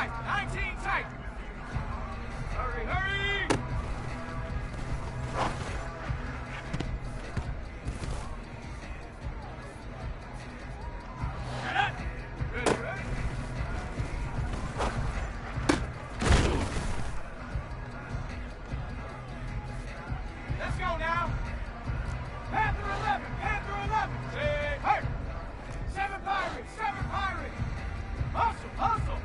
tight. 19 tight. Hurry, hurry. Ready, ready. Let's go now. Panther 11, Panther 11. Say, hey. 7 pirates, 7 pirates. Hustle, hustle.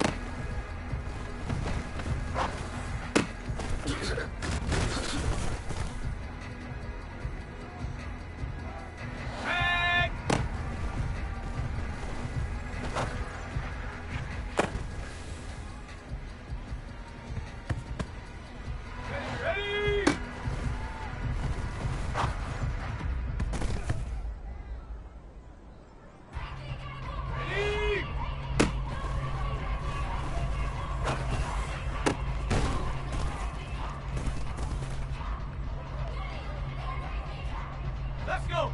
Hey. Ready, ready. Ready. Let's go.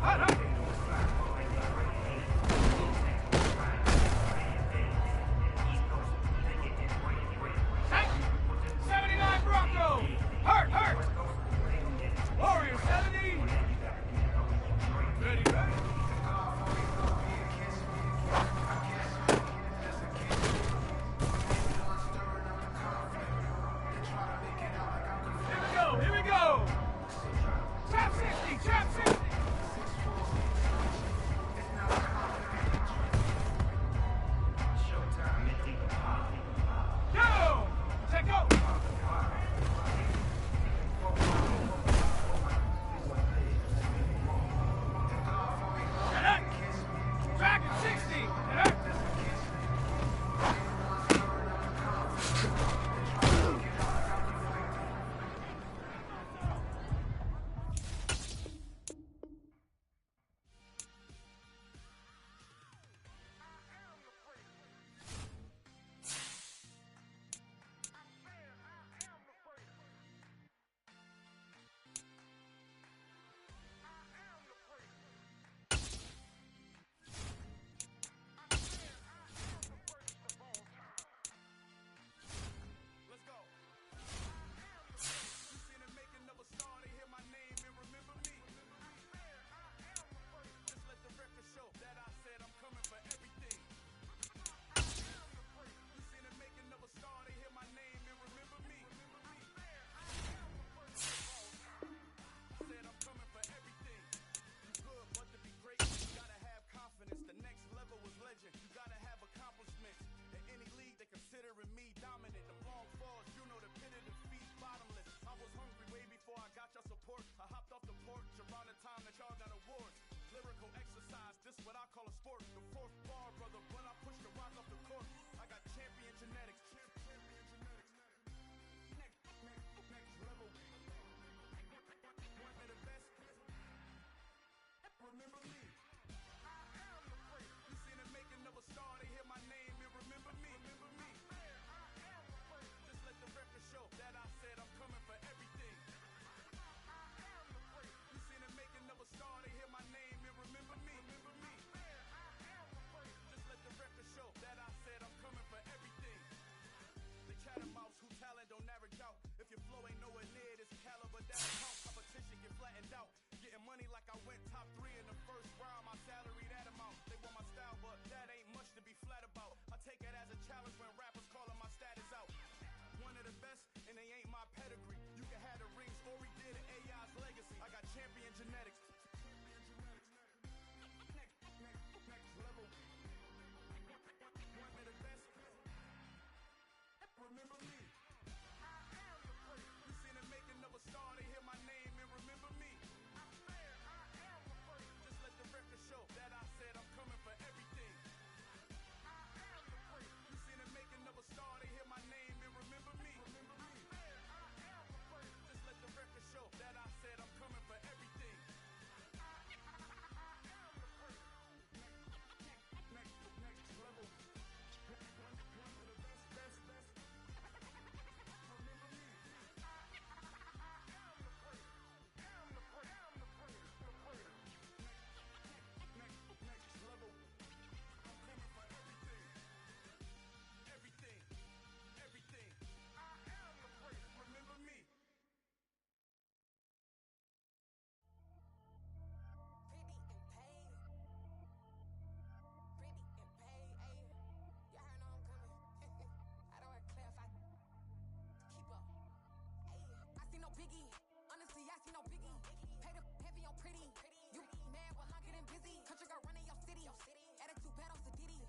Hot, hot. Set. 79 Bronco. Hurt, hurt. Warrior 70. Ready, ready. Here we go. Trap 60, trap 60. Go. Check go. Dragon 60. I hopped off the porch around the time that y'all got awards. Lyrical exercise, this what I call a sport. The fourth bar, brother, when I push the rock off the court. I got champion genetics. Next level. One of the best. Remember me. You seen the making of a star, they hear my name and remember me. Just let the record show that I said I'm coming for everything. They hear my name and remember me. Just let the record show that I said I'm coming for everything. The chattermouths who talent don't average out. If your flow ain't nowhere near this caliber, that count. Competition get flattened out. Getting money like I went top 3 in the first round. My salary that amount. They want my style, but that ain't much to be flat about. I take it as a challenge when rappers calling my status out. One of the best, and they ain't my pedigree. You can have the rings, or we did it, AI's legacy. I got champion genetics. Remember me. You seen the making of a star, they hear my name and remember me. Just let the record show that I said I'm coming for everything. You seen the making of a star, they hear my name and remember me. Just let the record show that I said I'm coming for everything. Next level. Biggie, honestly, I see no biggie. Pay the heavy on pretty. You mad, well, I'm getting busy. Country girl running your city. Attitude bad on Sadiddy.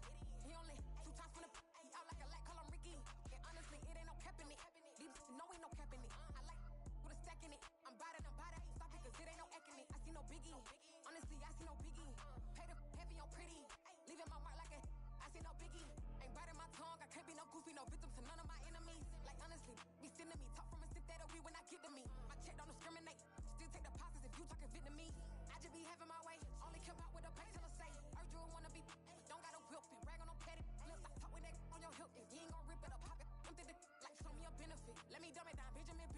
He only 2 times from the he out like a light, call him Ricky. And honestly, it ain't no cap in it. These know ain't no cap in it. I like with a stack in it. I'm bad, stop it, cause it ain't no act in it. I see no biggie. Honestly, I see no biggie. Pay the heavy on pretty. Leaving my mark like a I see no biggie. Ain't biting my tongue, I can't be no goofy, no victim to none of my enemies. Like honestly, be sending me talk from a stick that we when I get to me. My check don't discriminate. Still take deposits if you talking Vietnamese. I just be having my way. Only come out with a pay till I say. Urge you wanna be. Don't got no whip and rag on no petty. Lips, I talk with that on your hip. If you ain't gon' rip it up, pop it. Empty the like show me a benefit. Let me dumb it down, Benjamin.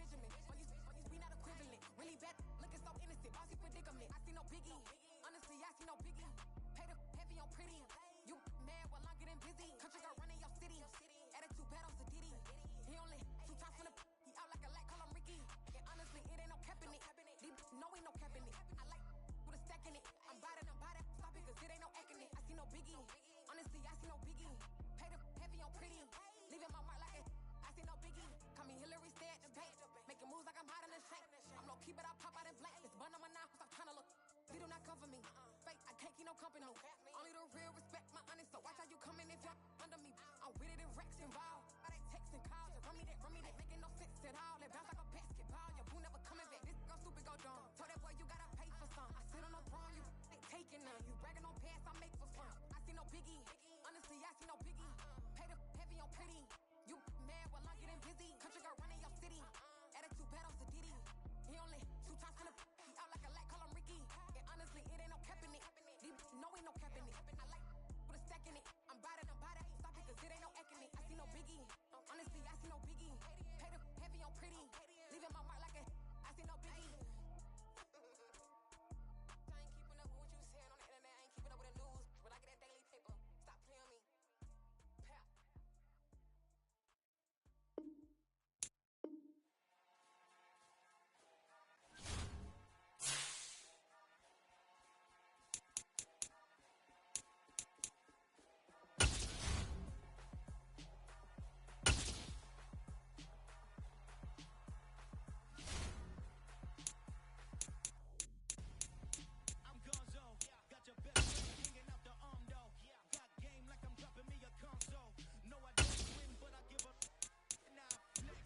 For you, we not equivalent. Really bad, looking so innocent. Bossy predicament. I see no biggie. getting busy. Country girl running your city. Attitude bad on Sadiddy. He only 2 times from the he out like a light, call him Ricky. And honestly, it ain't no cap in it. Deep, no ain't no cap in it. I like with a stack in it. I'm biting, stop it, cause it ain't no acting it. I see no biggie. Honestly, I see no biggie. Pay the heavy on pretty. Leaving my mark like it. I see no biggie. Call me Hillary, stay at the bank. Making moves like I'm hot in the shank. I'm no keep it, I pop out in blank. It's bun on my knife, stop trying to look. They do not come for me. Fake, I can't keep no company. Only the real respect my honest. So watch how you coming if you're under me. I'm with it and Rex involved. All that text and calls. Just run me that, making no sense at all. They bounce like a basketball. Your boo never coming back. This go stupid, go dumb. Told that boy you gotta pay for some. I sit on no throne, you taking none. You bragging on past, I make for fun. I see no biggie. Honestly, I see no biggie. Pay the heavy on pretty. You mad while I'm getting busy. Country girl running your city. Attitude bad on Sadiddy. He only 2 times from the he out like a light, call him Ricky. And honestly, it ain't no cap in it. Deep, no ain't no cap in it. I like with a stack in it. I'm biting, stop it, cause it ain't no acting it. I see no biggie. Honestly, I see no biggie. Pay the heavy on pretty. Leaving my mark like a I see no biggie. I ain't keeping up with what you saying on the internet. I ain't keeping up with the news. But I get that daily paper. Stop playing me. Pap. I'm Gonzo, got your best friend hanging out the arm though. Got game like I'm dropping me a console. No, I don't win, but I give up. Now I flex.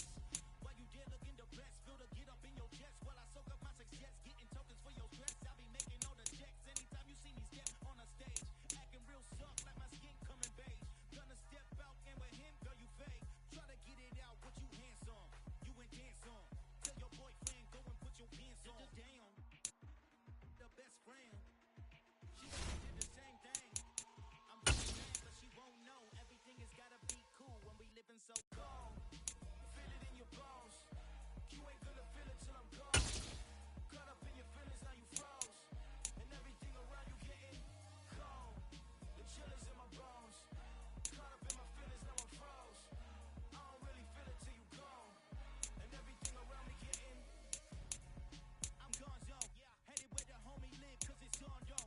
While you there looking depressed, feel the get up in your chest while I soak up my success, getting tokens for your stress. I be making all the checks anytime you see me step on a stage, acting real soft like my skin coming beige. Gonna step out and with him, girl, you fake. Try to get it out, what you handsome, you ain't dance on. Tell your boyfriend go and put your pants on. Damn. The best friend. She did the same thing. I'm pretty mad, but she won't know. Everything has gotta be cool when we living so cold. Feel it in your bones. You ain't gonna feel it till I'm gone. Caught up in your feelings, now you froze. And everything around you getting cold. The chill is in my bones. Caught up in my feelings, now I'm froze. I don't really feel it till you gone. And everything around me getting I'm Gonzo, headed where the homie live, cause it's on yo.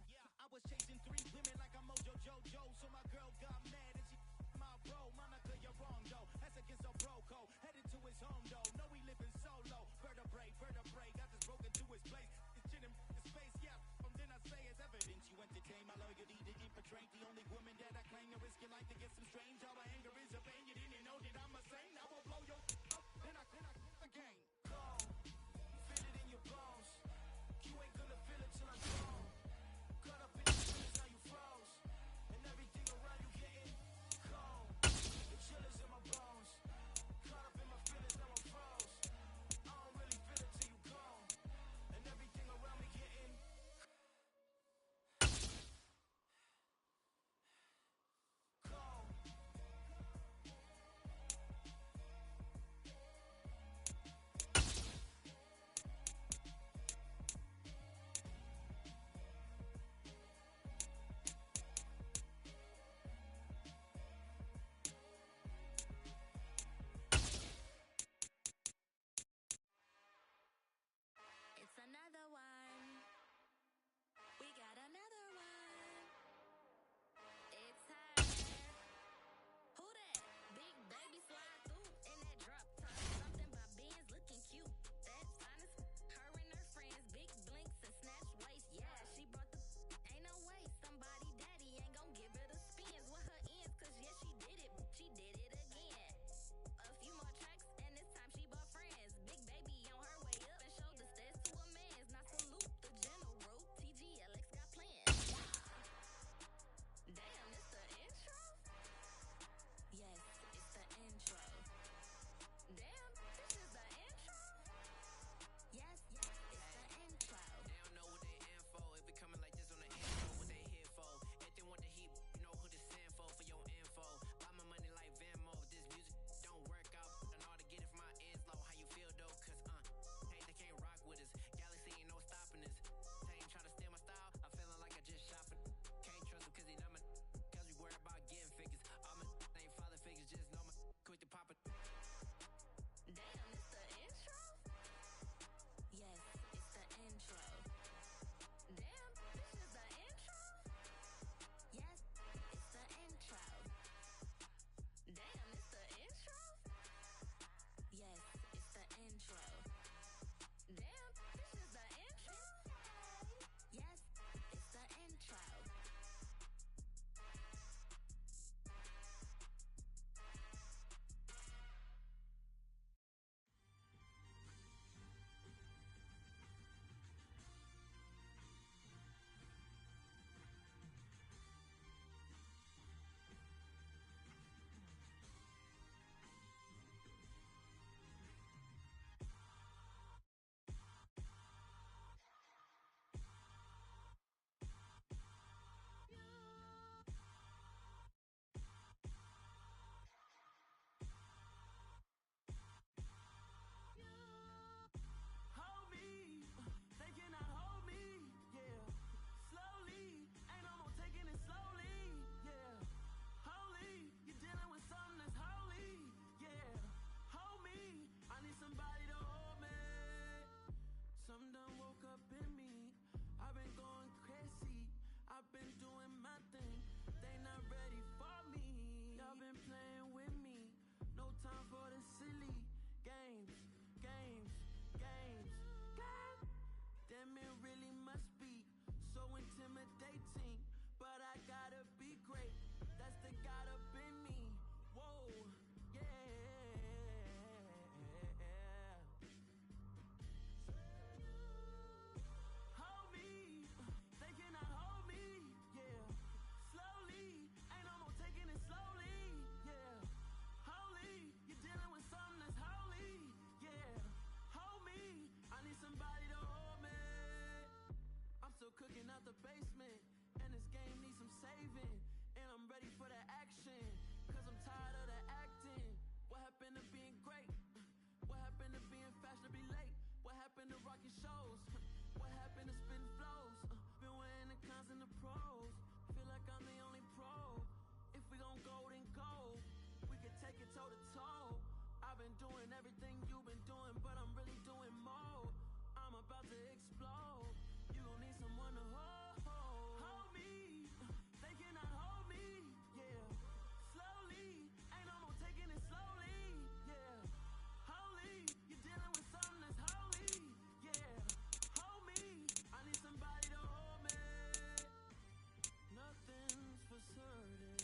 I was chasing 3 women like I'm Mojo Jojo, so my girl got mad and she my bro. Monica, you're wrong though, that's against a bro code. Headed to his home though, no we living solo. Vertebrae, got this broken to his place. It's chin in his face, yeah, then I say it's evidence. You entertain my loyalty to infiltrate. The only woman that I claim to risk your life to get some strange. All my anger is a pain, you didn't know that I'm a saint. I will blow your up, then I again. Cold, feel it in your bones. You ain't gonna feel it till I'm gone. Caught up in your feelings, now you froze. And everything around you getting cold. The chill is in my bones. Caught up in my feelings, now I'm froze. for the action, cause I'm tired of the acting. What happened to being great? What happened to being fashionably late? What happened to rocking shows? What happened to spitting flows? Been wearing the cons and the pros. Feel like I'm the only pro. If we gon' go, then go. We can take it toe to toe. I've been doing everything you've been doing, but I'm really doing more. I'm about to explode. You gon' need someone to hold me. They cannot hold me, yeah. Slowly, ain't no more taking it slowly, yeah. Holy, you're dealing with something that's holy, yeah. Hold me, I need somebody to hold me. Nothing's for certain,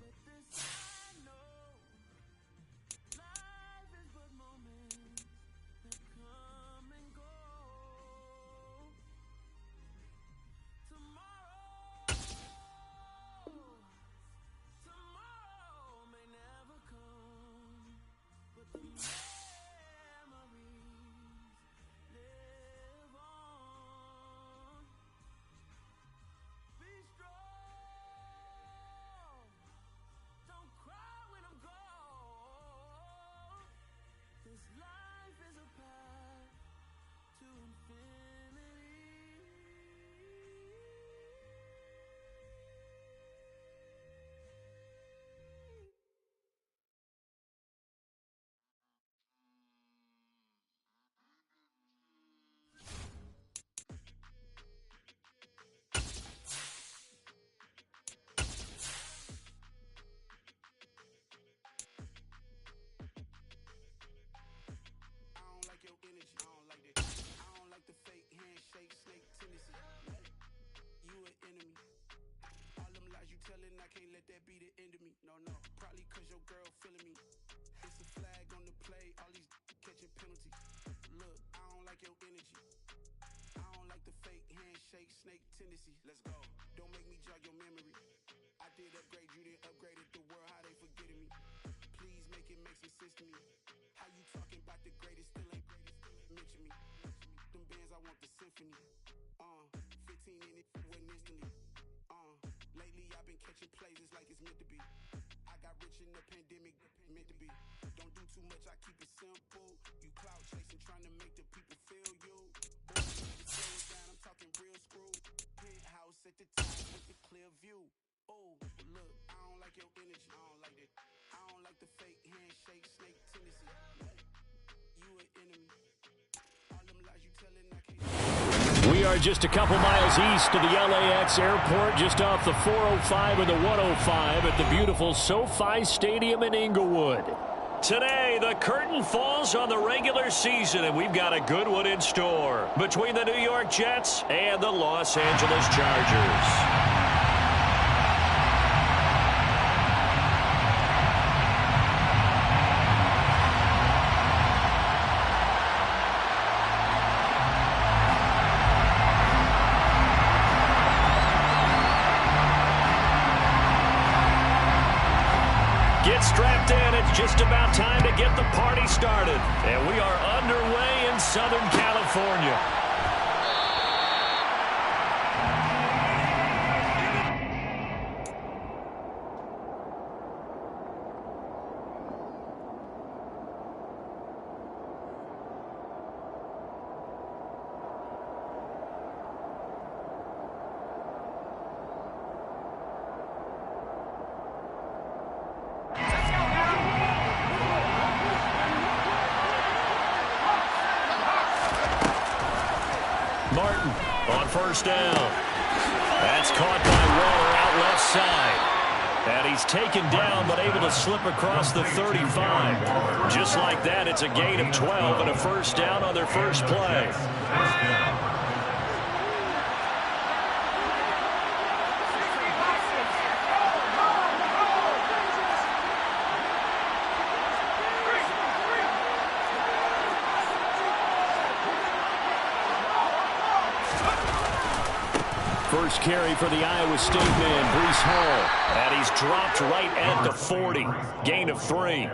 but this I know. Life is but moments that come and go. Tomorrow may never come, but the memories live on. Be strong, don't cry when I'm gone. This life is a path to infinity. I don't like your energy. I don't like that. I don't like the fake handshake, snake tendency. You an enemy. All them lies you telling, I can't let that be the end of me. No, probably cause your girl feeling me. It's a flag on the play, all these catching penalties. Look, I don't like your energy. I don't like the fake handshake, snake tendency. Let's go. Don't make me jog your memory. I did upgrade, you didn't upgrade it. The world, how they forgetting me. Please make it make some sense to me. How you talking about the greatest, still ain't greatest, mention me. Them bands, I want the symphony. 15 in it, went instantly. Lately I've been catching plays, it's like it's meant to be. I got rich in the pandemic, meant to be. Don't do too much, I keep it simple. You clout chasing, trying to make the people feel you. Boy, the slow down, I'm talking real screw. Penthouse at the top with the clear view. Oh, look, I don't like your energy. I don't like that. I don't like the fake handshake, snake tendency. You an enemy. All them lies you telling, I can't. We are just a couple miles east of the LAX airport, just off the 405 and the 105 at the beautiful SoFi Stadium in Inglewood. Today, the curtain falls on the regular season, and we've got a good one in store between the New York Jets and the Los Angeles Chargers. Get strapped in. It's just about time to get the party started. And we are underway in Southern California. Martin on first down. That's caught by Waller out left side. And he's taken down but able to slip across the 35. Just like that, it's a gain of 12 and a first down on their first play. First carry for the Iowa State man, Breece Hall. And he's dropped right at the 40. Gain of 3.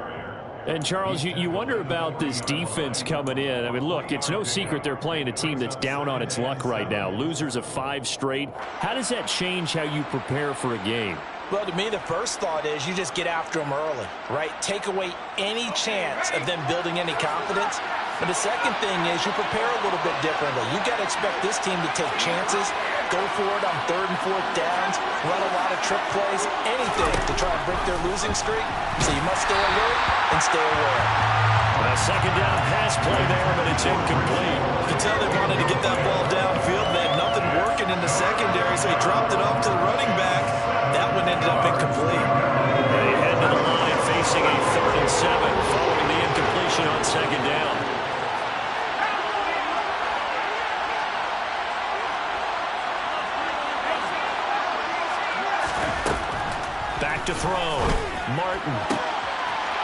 And, Charles, you wonder about this defense coming in. I mean, look, it's no secret they're playing a team that's down on its luck right now. Losers of 5 straight. How does that change how you prepare for a game? Well, to me, the first thought is you just get after them early, right? Take away any chance of them building any confidence. And the second thing is you prepare a little bit differently. You got to expect this team to take chances, go for it on 3rd and 4th downs, run a lot of trick plays, anything to try and break their losing streak. So you must stay alert and stay aware. A second down pass play there, but it's incomplete. You can tell they wanted to get that ball downfield. They had nothing working in the secondary, so he dropped it off to the running back. That one ended up incomplete. They head to the line facing a 3rd and 7 following the incompletion on second down. Back to throw. Martin.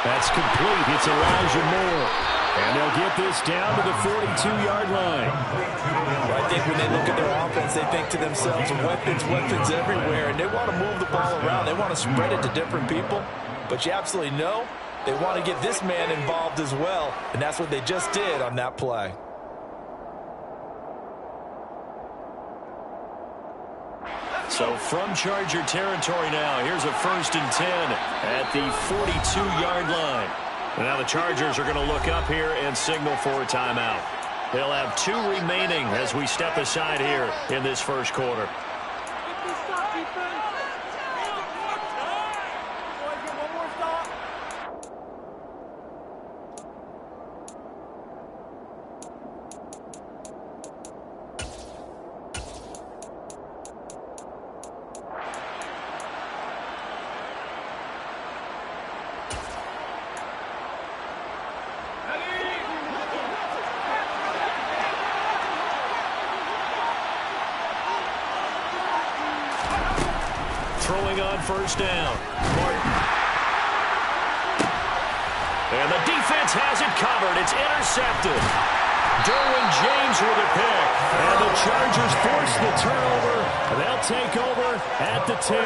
That's complete. It's Elijah Moore. And they'll get this down to the 42-yard line. Well, I think when they look at their offense, they think to themselves, weapons everywhere, and they want to move the ball around. They want to spread it to different people. But you absolutely know they want to get this man involved as well, and that's what they just did on that play. So from Charger territory now, here's a 1st and 10 at the 42-yard line. Now the Chargers are going to look up here and signal for a timeout. They'll have 2 remaining as we step aside here in this first quarter. Throwing on 1st down. Martin. And the defense has it covered. It's intercepted. Derwin James with a pick. And the Chargers force the turnover. And they'll take over at the 10.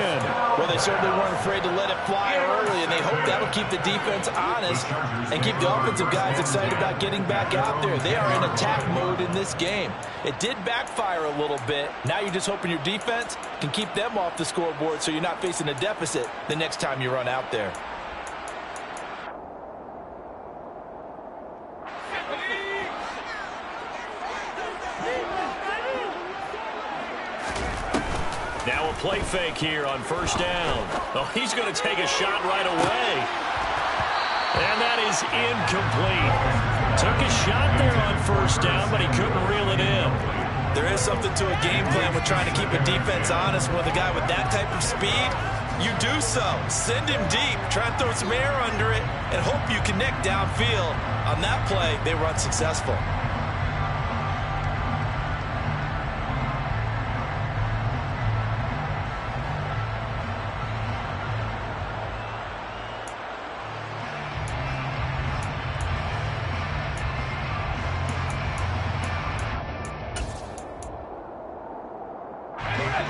Well, they certainly weren't afraid to let it fly early, and they hope that'll keep the defense honest and keep the offensive guys excited about getting back out there. They are in attack mode in this game. It did backfire a little bit. Now you're just hoping your defense can keep them off the scoreboard so you're not facing a deficit the next time you run out there. Now a play fake here on 1st down. Oh, he's going to take a shot right away. And that is incomplete. Took a shot there on 1st down, but he couldn't reel it in. There is something to a game plan with trying to keep a defense honest. With a guy with that type of speed, you do so. Send him deep. Try and throw some air under it and hope you connect downfield. On that play, they were unsuccessful.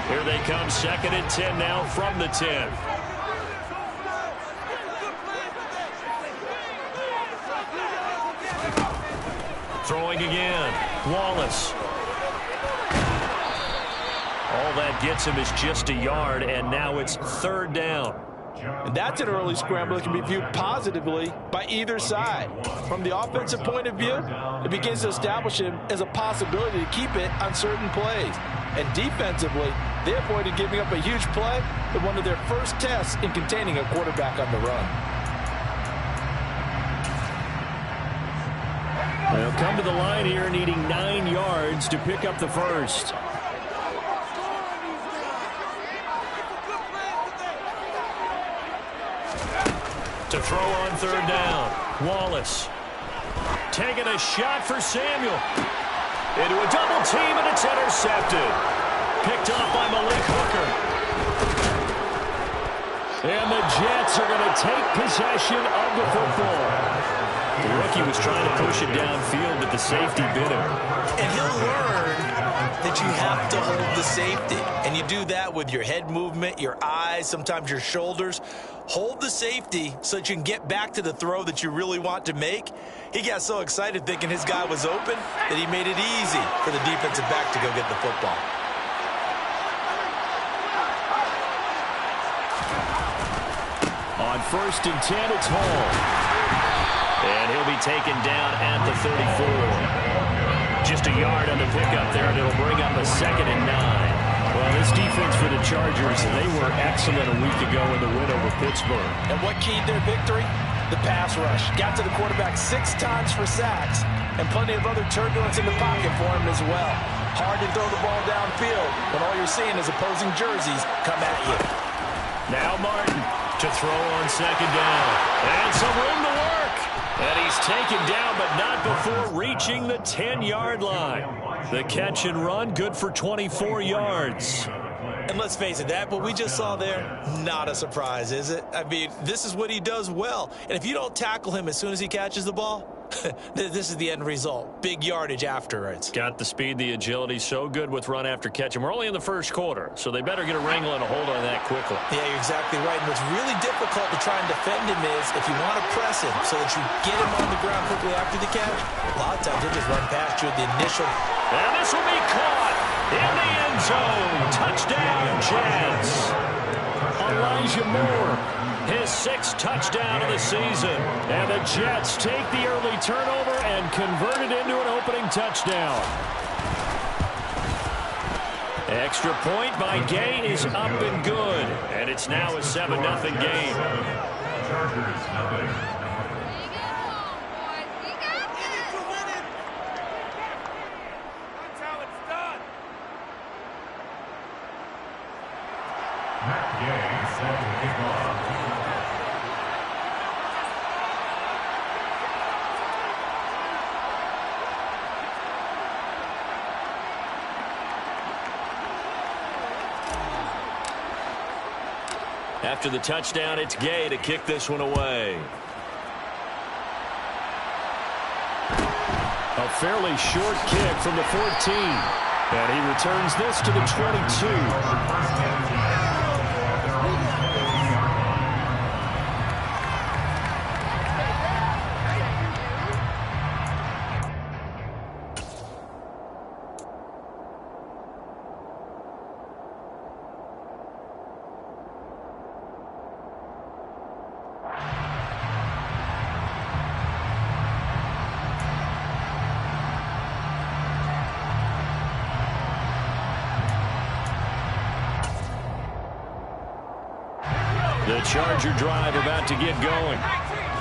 Here they come, 2nd and 10 now from the 10. Throwing again. Wallace. All that gets him is just a yard, and now it's 3rd down. And that's an early scramble that can be viewed positively by either side. From the offensive point of view, it begins to establish him as a possibility to keep it on certain plays. And defensively, they avoided giving up a huge play in one of their first tests in containing a quarterback on the run. They'll come to the line here needing 9 yards to pick up the first. To throw on 3rd down. Wallace. Taking a shot for Samuel. Into a double team, and it's intercepted. Picked off by Malik Hooker. And the Jets are going to take possession of the football. The rookie was trying to push it downfield, but the safety bit him. And he'll learn that you have to hold the safety. And you do that with your head movement, your eyes, sometimes your shoulders. Hold the safety so that you can get back to the throw that you really want to make. He got so excited thinking his guy was open that he made it easy for the defensive back to go get the football. On 1st and 10, it's Hall. And he'll be taken down at the 34. Just a yard on the pickup there, and it'll bring up a 2nd and 9. Well, this defense for the Chargers, they were excellent a week ago in the win over Pittsburgh. And what keyed their victory? The pass rush. Got to the quarterback 6 times for sacks, and plenty of other turbulence in the pocket for him as well. Hard to throw the ball downfield when all you're seeing is opposing jerseys come at you. Now Martin to throw on 2nd down. And some room to work. And he's taken down, but not before reaching the 10-yard line. The catch and run, good for 24 yards. And let's face it, what we just saw there, not a surprise, is it? I mean, this is what he does well. And if you don't tackle him as soon as he catches the ball, this is the end result. Big yardage afterwards. Got the speed, the agility, so good with run after catch. And we're only in the first quarter, so they better get a wrangle and a hold on that quickly. Yeah, you're exactly right. And what's really difficult to try and defend him is if you want to press him so that you get him on the ground quickly after the catch, a lot of times he'll just run past you at the initial. And this will be caught in the end zone. Touchdown, Jets. Elijah Moore, his 6th touchdown of the season. And the Jets take the early turnover and convert it into an opening touchdown. Extra point by Gay is up and good. And it's now a 7-0 game. After the touchdown, it's Gay to kick this one away. A fairly short kick from the 14. And he returns this to the 22. The Charger drive about to get going.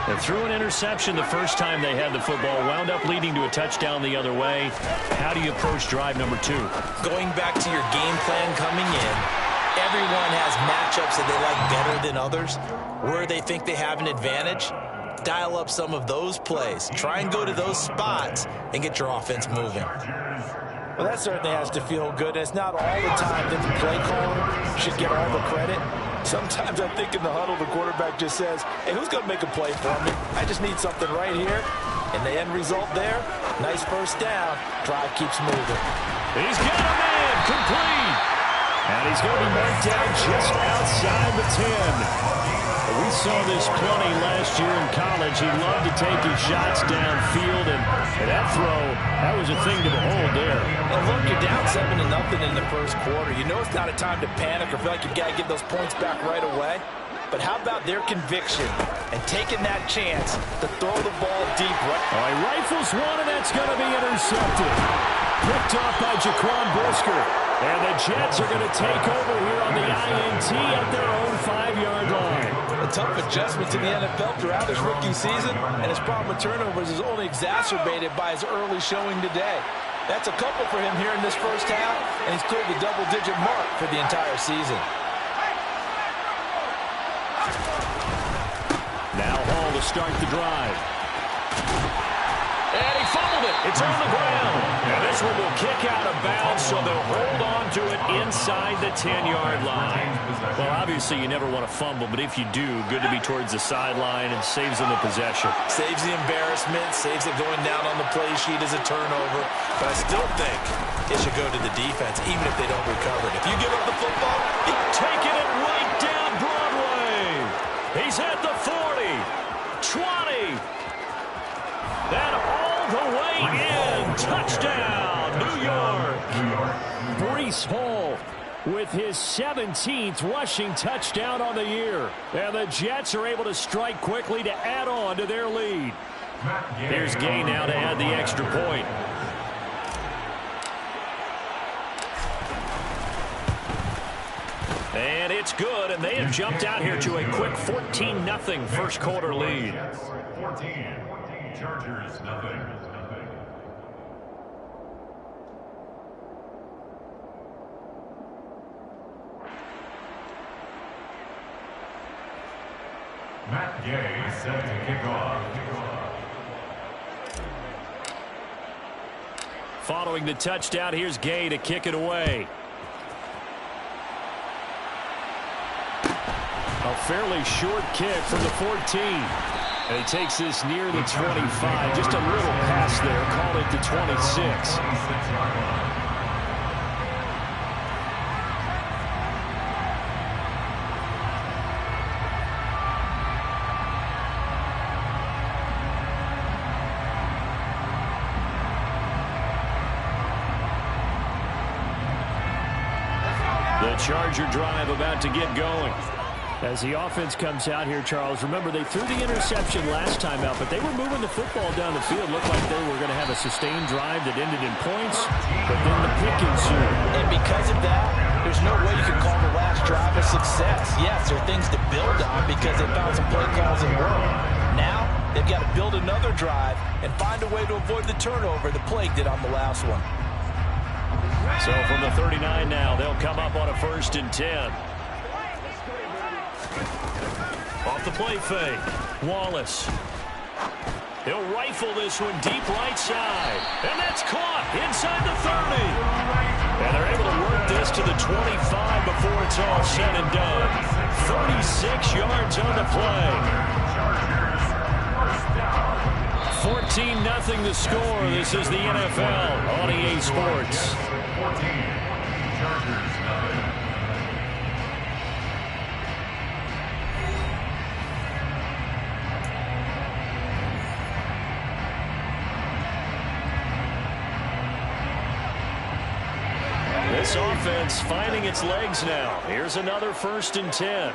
They threw an interception the first time they had the football, wound up leading to a touchdown the other way. How do you approach drive number 2? Going back to your game plan coming in, everyone has matchups that they like better than others. Where they think they have an advantage, dial up some of those plays. Try and go to those spots and get your offense moving. Well, that certainly has to feel good. And it's not all the time that the play caller should get all the credit. Sometimes I think in the huddle, the quarterback just says, hey, who's going to make a play for me? I just need something right here. And the end result there, nice first down. Drive keeps moving. He's got a man complete. And he's going to be marked down just outside the 10. We saw this plenty last year in college. He loved to take his shots downfield, and that throw, that was a thing to behold there. And look, you're down 7-0 in the first quarter. You know it's not a time to panic or feel like you've got to get those points back right away. But how about their conviction and taking that chance to throw the ball deep? All right, rifles one, and that's going to be intercepted. Picked off by Jaquan Brisker. And the Jets are going to take over here on the INT at their own 5-yard line. A tough adjustment to the NFL throughout his rookie season, and his problem with turnovers is only exacerbated by his early showing today. That's a couple for him here in this first half, and he's cleared the double-digit mark for the entire season. Now Hall to start the drive. And he fumbled it. It's on the ground. And this one will kick out of bounds, so they'll hold on to it inside the 10-yard line. Well, obviously you never want to fumble, but if you do, good to be towards the sideline and saves them the possession. Saves the embarrassment, saves it going down on the play sheet as a turnover. But I still think it should go to the defense, even if they don't recover it. If you give up the football, taking it right down Broadway. He's at the 40, 20, and all the way in. Touchdown, New York. Breece Hall with his 17th rushing touchdown on the year. And the Jets are able to strike quickly to add on to their lead. Here's Gay now to add the extra point. And it's good, and they have jumped out here to a quick 14-0 first quarter lead. 14, Chargers nothing. Matt Gay set to kick off. Following the touchdown, here's Gay to kick it away. A fairly short kick from the 14. And he takes this near the 25. Just a little pass there. Call it the 26. The Charger drive about to get going. As the offense comes out here, Charles, remember they threw the interception last time out, but they were moving the football down the field. Looked like they were going to have a sustained drive that ended in points, but then the pick ensued. And because of that, there's no way you can call the last drive a success. Yes, there are things to build on because they found some play calls that work. Now, they've got to build another drive and find a way to avoid the turnover the Plague did on the last one. So from the 39 now, they'll come up on a 1st and 10. Off the play fake, Wallace. He'll rifle this one deep right side. And that's caught inside the 30. And they're able to work this to the 25 before it's all said and done. 36 yards on the play. 14-0 the score. This is the NFL on EA Sports. 14, Chargers nothing. This offense finding its legs now. Here's another 1st and 10.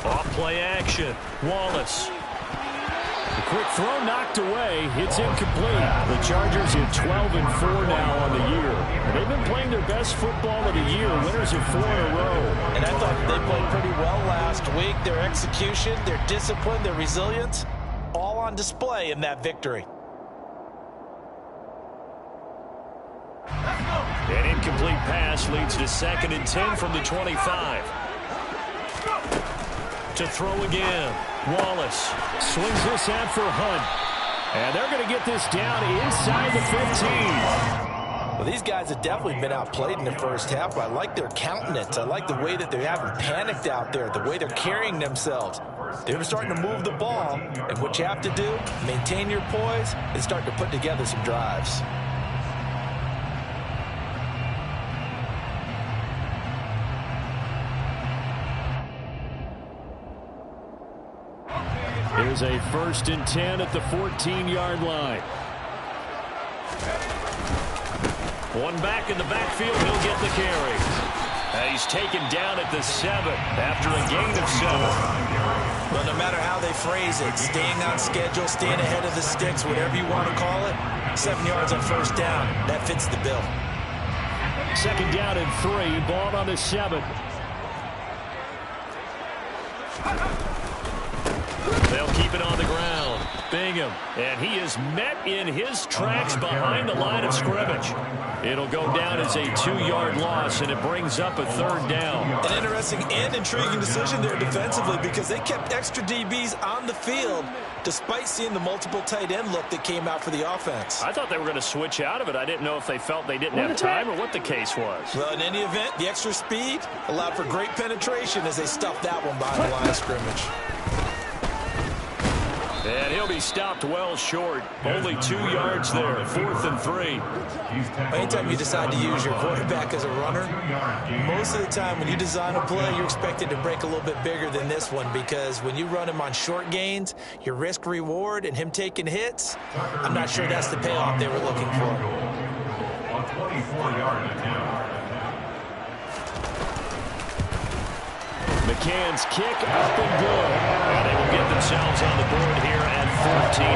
Off play action. Wallace. The quick throw knocked away. It's incomplete. The Chargers hit 12-4 now on the year. And they've been playing their best football of the year. Winners of 4 in a row. And I thought they played pretty well last week. Their execution, their discipline, their resilience, all on display in that victory. An incomplete pass leads to 2nd and 10 from the 25. To throw again. Wallace swings this out for Hunt. And they're going to get this down inside the 15. Well, these guys have definitely been outplayed in the first half, but I like their countenance. I like the way that they haven't panicked out there, the way they're carrying themselves. They're starting to move the ball, and what you have to do, maintain your poise and start to put together some drives. Here's a 1st and 10 at the 14-yard line. One back in the backfield, he'll get the carry. He's taken down at the 7 after a gain of 7. Well, no matter how they phrase it, staying on schedule, staying ahead of the sticks, whatever you want to call it, 7 yards on 1st down, that fits the bill. 2nd down and 3, ball on the 7. They'll keep it on the ground. Bingham, and he is met in his tracks behind the line of scrimmage. It'll go down as a 2-yard loss, and it brings up a 3rd down. An interesting and intriguing decision there defensively because they kept extra DBs on the field despite seeing the multiple tight end look that came out for the offense. I thought they were going to switch out of it. I didn't know if they felt they didn't have time or what the case was. Well, in any event, the extra speed allowed for great penetration as they stuffed that one behind the line of scrimmage. And he'll be stopped well short. Only 2 yards there. 4th and 3. Anytime you decide to use your quarterback as a runner, most of the time when you design a play, you're expected to break a little bit bigger than this one because when you run him on short gains, your risk-reward and him taking hits, I'm not sure that's the payoff they were looking for. A 24-yard attempt. McCann's kick up and good. And they will get themselves on the board here at 14-3.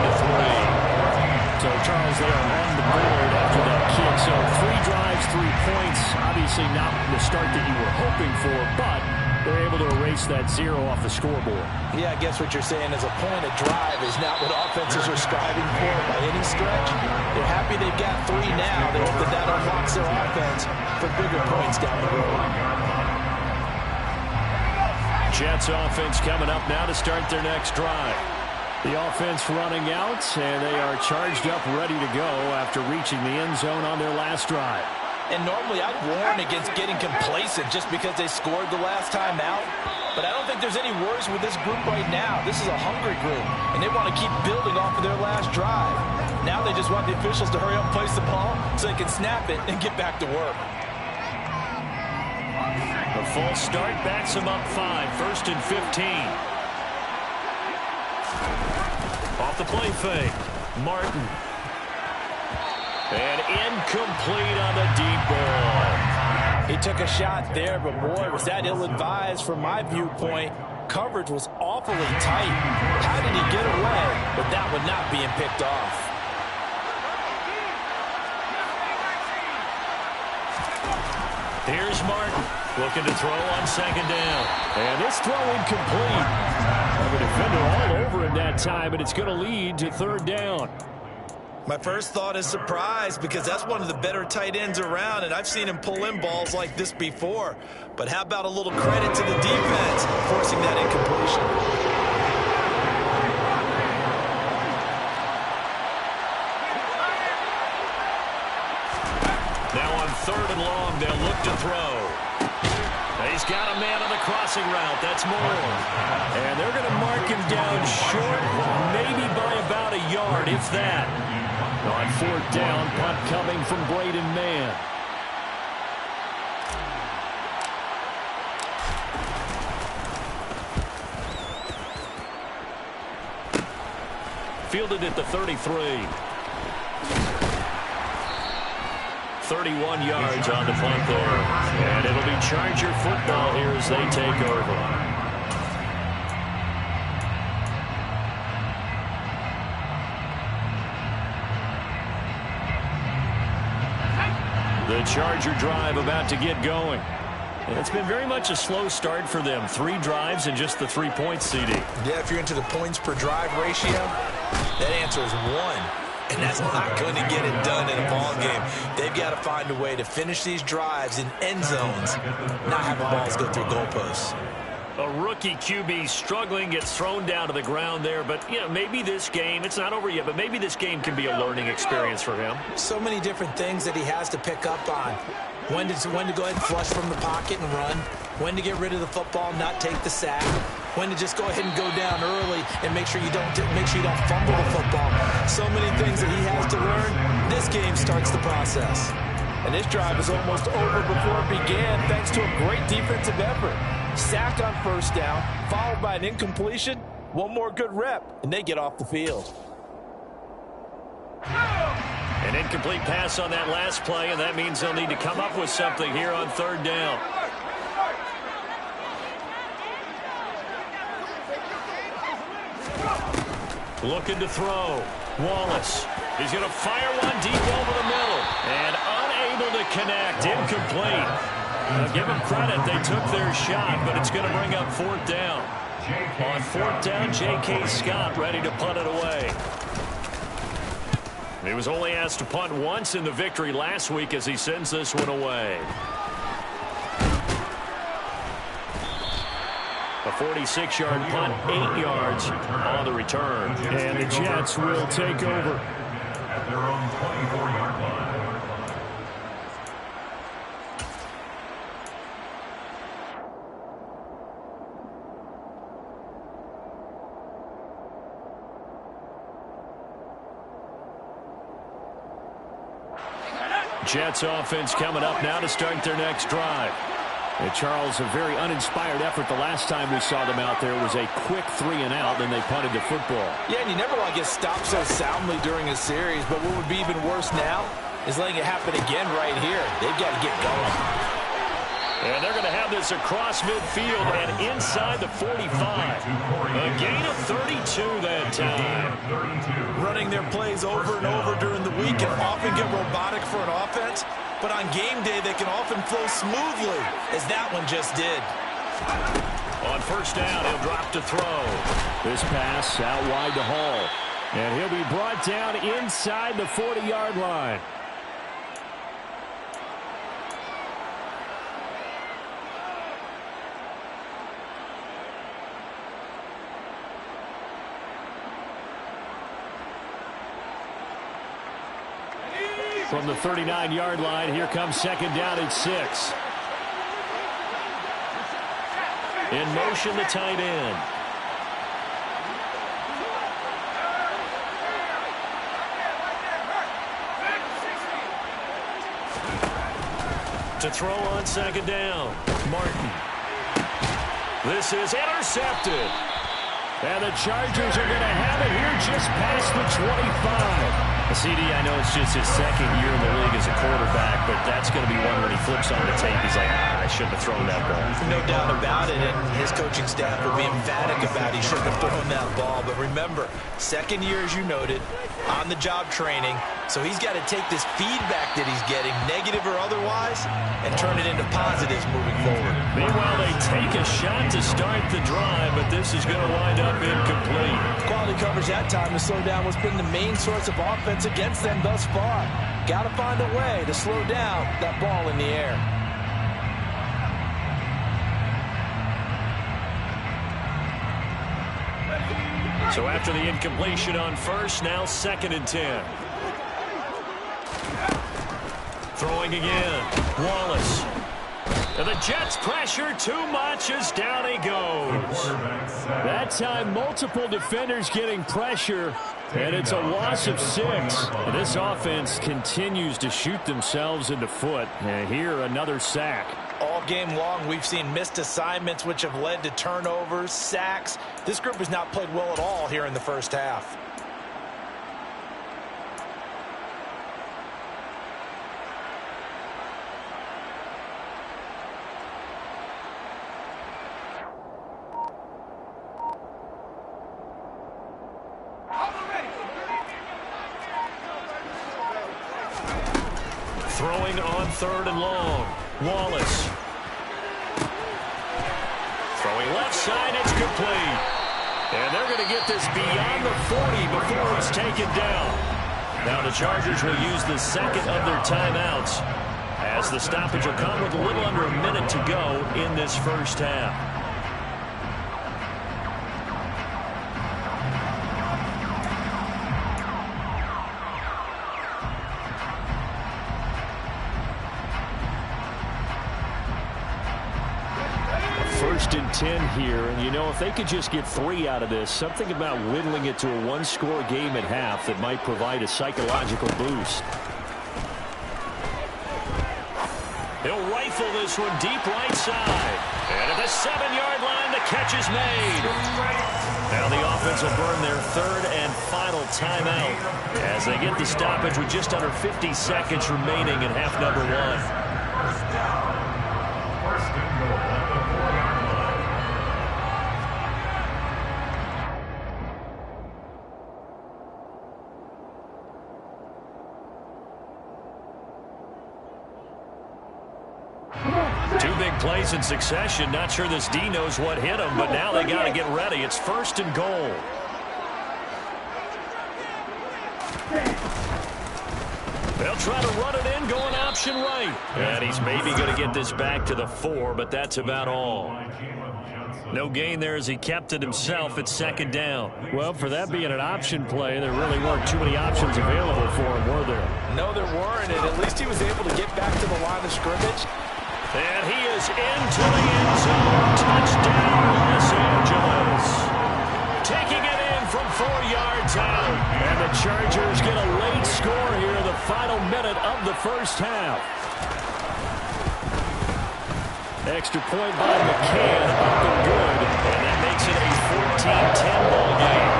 So, Charles, they are on the board after that kick. So, 3 drives, 3 points. Obviously not the start that you were hoping for, but they're able to erase that 0 off the scoreboard. Yeah, I guess what you're saying is a point of drive is not what offenses are striving for by any stretch. They're happy they've got 3 now. They hope that that unlocks their offense for bigger points down the road. Jets offense coming up now to start their next drive. The offense running out, and they are charged up, ready to go after reaching the end zone on their last drive. And normally I'd warn against getting complacent just because they scored the last time out. But I don't think there's any worries with this group right now. This is a hungry group, and they want to keep building off of their last drive. Now they just want the officials to hurry up and place the ball so they can snap it and get back to work. The full start backs him up 5, 1st and 15. Off the play fake, Martin. And incomplete on the deep ball. He took a shot there, but boy, was that ill-advised from my viewpoint. Coverage was awfully tight. How did he get away with that one not being picked off? Here's Martin. Looking to throw on 2nd down. And this throw incomplete. The defender all over him that time, and it's going to lead to 3rd down. My first thought is surprise because that's one of the better tight ends around, and I've seen him pull in balls like this before. But how about a little credit to the defense forcing that incompletion? Now on 3rd and long, they'll look to throw. He's got a man on the crossing route. That's Moore. And they're going to mark him down short, maybe by about a yard, if that. On 4th down, punt coming from Braden Mann. Fielded at the 33. 31 yards on the punt there. And it'll be Charger football here as they take over. The Charger drive about to get going. And it's been very much a slow start for them. 3 drives and just the 3 points, CD. Yeah, if you're into the points per drive ratio, that answer is 1. And that's not going to get it done in a ball game. They've got to find a way to finish these drives in end zones, not have the balls go through goalposts. A rookie QB struggling, gets thrown down to the ground there. But, you know, maybe this game, it's not over yet, but maybe this game can be a learning experience for him. So many different things that he has to pick up on. When to go ahead and flush from the pocket and run. When to get rid of the football, not take the sack. When to just go ahead and go down early and make sure you don't fumble the football. So many things that he has to learn. This game starts the process. And this drive is almost over before it began thanks to a great defensive effort. Sack on 1st down, followed by an incompletion. One more good rep, and they get off the field. An incomplete pass on that last play, and that means they'll need to come up with something here on 3rd down. Looking to throw. Wallace. He's going to fire one deep over the middle. And unable to connect. Incomplete. Now give them credit. They took their shot, but it's going to bring up 4th down. On fourth down, J.K. Scott ready to punt it away. He was only asked to punt once in the victory last week as he sends this one away. A 46-yard punt, 8 yards on the return. And the Jets will take over. At their own 24-yard line. Jets offense coming up now to start their next drive. And Charles, a very uninspired effort the last time we saw them out there was a quick 3 and out, then they punted the football. Yeah, and you never want to get stopped so soundly during a series, but what would be even worse now is letting it happen again right here. They've got to get going. And they're going to have this across midfield and inside the 45. A gain of 32 that time. Running their plays over and over during the week can often get robotic for an offense, but on game day they can often flow smoothly, as that one just did. On first down, he'll drop to throw. This pass out wide to Hall. And he'll be brought down inside the 40-yard line. From the 39-yard line, here comes second down at 6. In motion, the tight end. To throw on second down, Martin. This is intercepted. And the Chargers are going to have it here just past the 25. CD, I know it's just his second year in the league as a quarterback, but that's going to be one when he flips on the tape. He's like, I shouldn't have thrown that ball. No doubt about it, and his coaching staff will be emphatic about he shouldn't have thrown that ball. But remember, second year, as you noted, on-the-job training, so he's got to take this feedback that he's getting, negative or otherwise, and turn it into positives moving forward. Meanwhile, they take a shot to start the drive, but this is going to wind up incomplete. Quality coverage that time to slow down what's been the main source of offense against them thus far. Got to find a way to slow down that ball in the air. So after the incompletion on first, now second and 10. Throwing again, Wallace. And the Jets pressure too much as down he goes. That time, multiple defenders getting pressure, and it's a loss of 6. And this offense continues to shoot themselves in the foot. And here, another sack. All game long, we've seen missed assignments, which have led to turnovers, sacks. This group has not played well at all here in the first half. Throwing on third and long. Wallace. Throwing left side, it's complete. And they're going to get this beyond the 40 before it's taken down. Now the Chargers will use the second of their timeouts as the stoppage will come with a little under a minute to go in this first half. First and 10 here, and you know, if they could just get 3 out of this, something about whittling it to a one-score game at half that might provide a psychological boost. He'll rifle this one deep right side. And at the 7-yard line, the catch is made. Now the offense will burn their third and final timeout as they get the stoppage with just under 50 seconds remaining in half number 1. plays in succession. Not sure this D knows what hit him, but now they got to get ready. It's 1st and goal. They'll try to run it in, going option right. And he's maybe going to get this back to the 4, but that's about all. No gain there as he kept it himself at 2nd down. Well, for that being an option play, there really weren't too many options available for him, were there? No, there weren't, and at least he was able to get back to the line of scrimmage. And he is into the end zone. Touchdown, Los Angeles. Taking it in from 4 yards out. And the Chargers get a late score here in the final minute of the first half. Extra point by McCann, up and good. And that makes it a 14-10 ball game.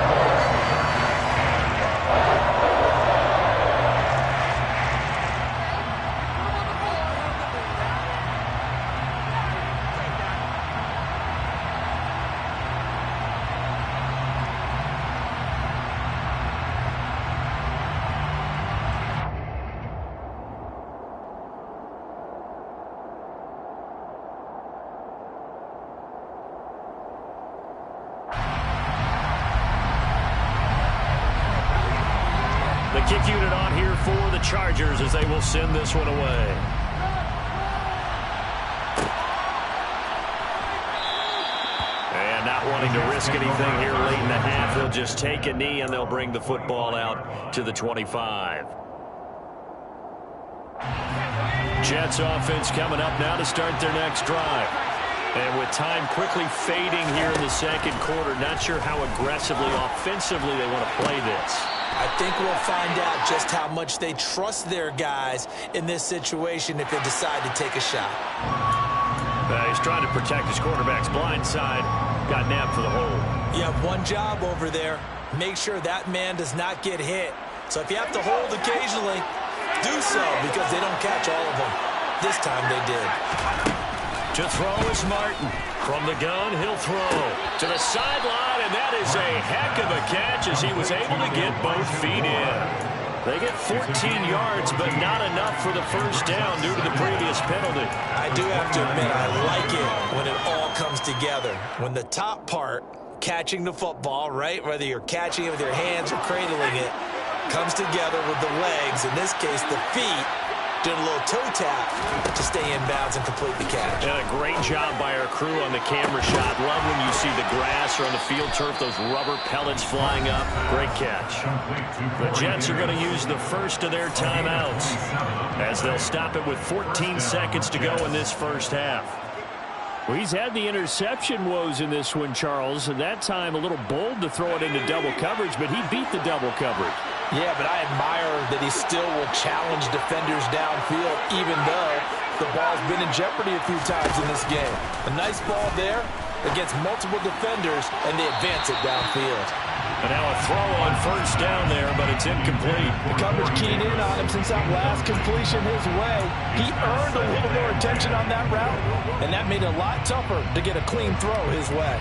Kick unit on here for the Chargers as they will send this one away. And not wanting to risk anything here late in the half, they'll just take a knee and they'll bring the football out to the 25. Jets offense coming up now to start their next drive. And with time quickly fading here in the 2nd quarter, not sure how aggressively, offensively they want to play this. I think we'll find out just how much they trust their guys in this situation if they decide to take a shot. He's trying to protect his quarterback's blind side. Got nabbed for the hole. You have one job over there. Make sure that man does not get hit. So if you have to hold occasionally, do so because they don't catch all of them. This time they did. To throw is Martin. From the gun, he'll throw to the sideline, and that is a heck of a catch as he was able to get both feet in. They get 14 yards, but not enough for the first down due to the previous penalty. I do have to admit, I like it when it all comes together. When the top part, catching the football, right, whether you're catching it with your hands or cradling it, comes together with the legs, in this case the feet, doing a little toe tap to stay in bounds and complete the catch. And a great job by our crew on the camera shot. Love when you see the grass or on the field turf, those rubber pellets flying up. Great catch. The Jets are going to use the first of their timeouts as they'll stop it with 14 seconds to go in this first half. Well, he's had the interception woes in this one, Charles, and that time a little bold to throw it into double coverage, but he beat the double coverage. Yeah, but I admire that he still will challenge defenders downfield, even though the ball's been in jeopardy a few times in this game. A nice ball there against multiple defenders, and they advance it downfield. And now a throw on first down there, but it's incomplete. The coverage keyed in on him since that last completion his way. He earned a little more attention on that route, and that made it a lot tougher to get a clean throw his way.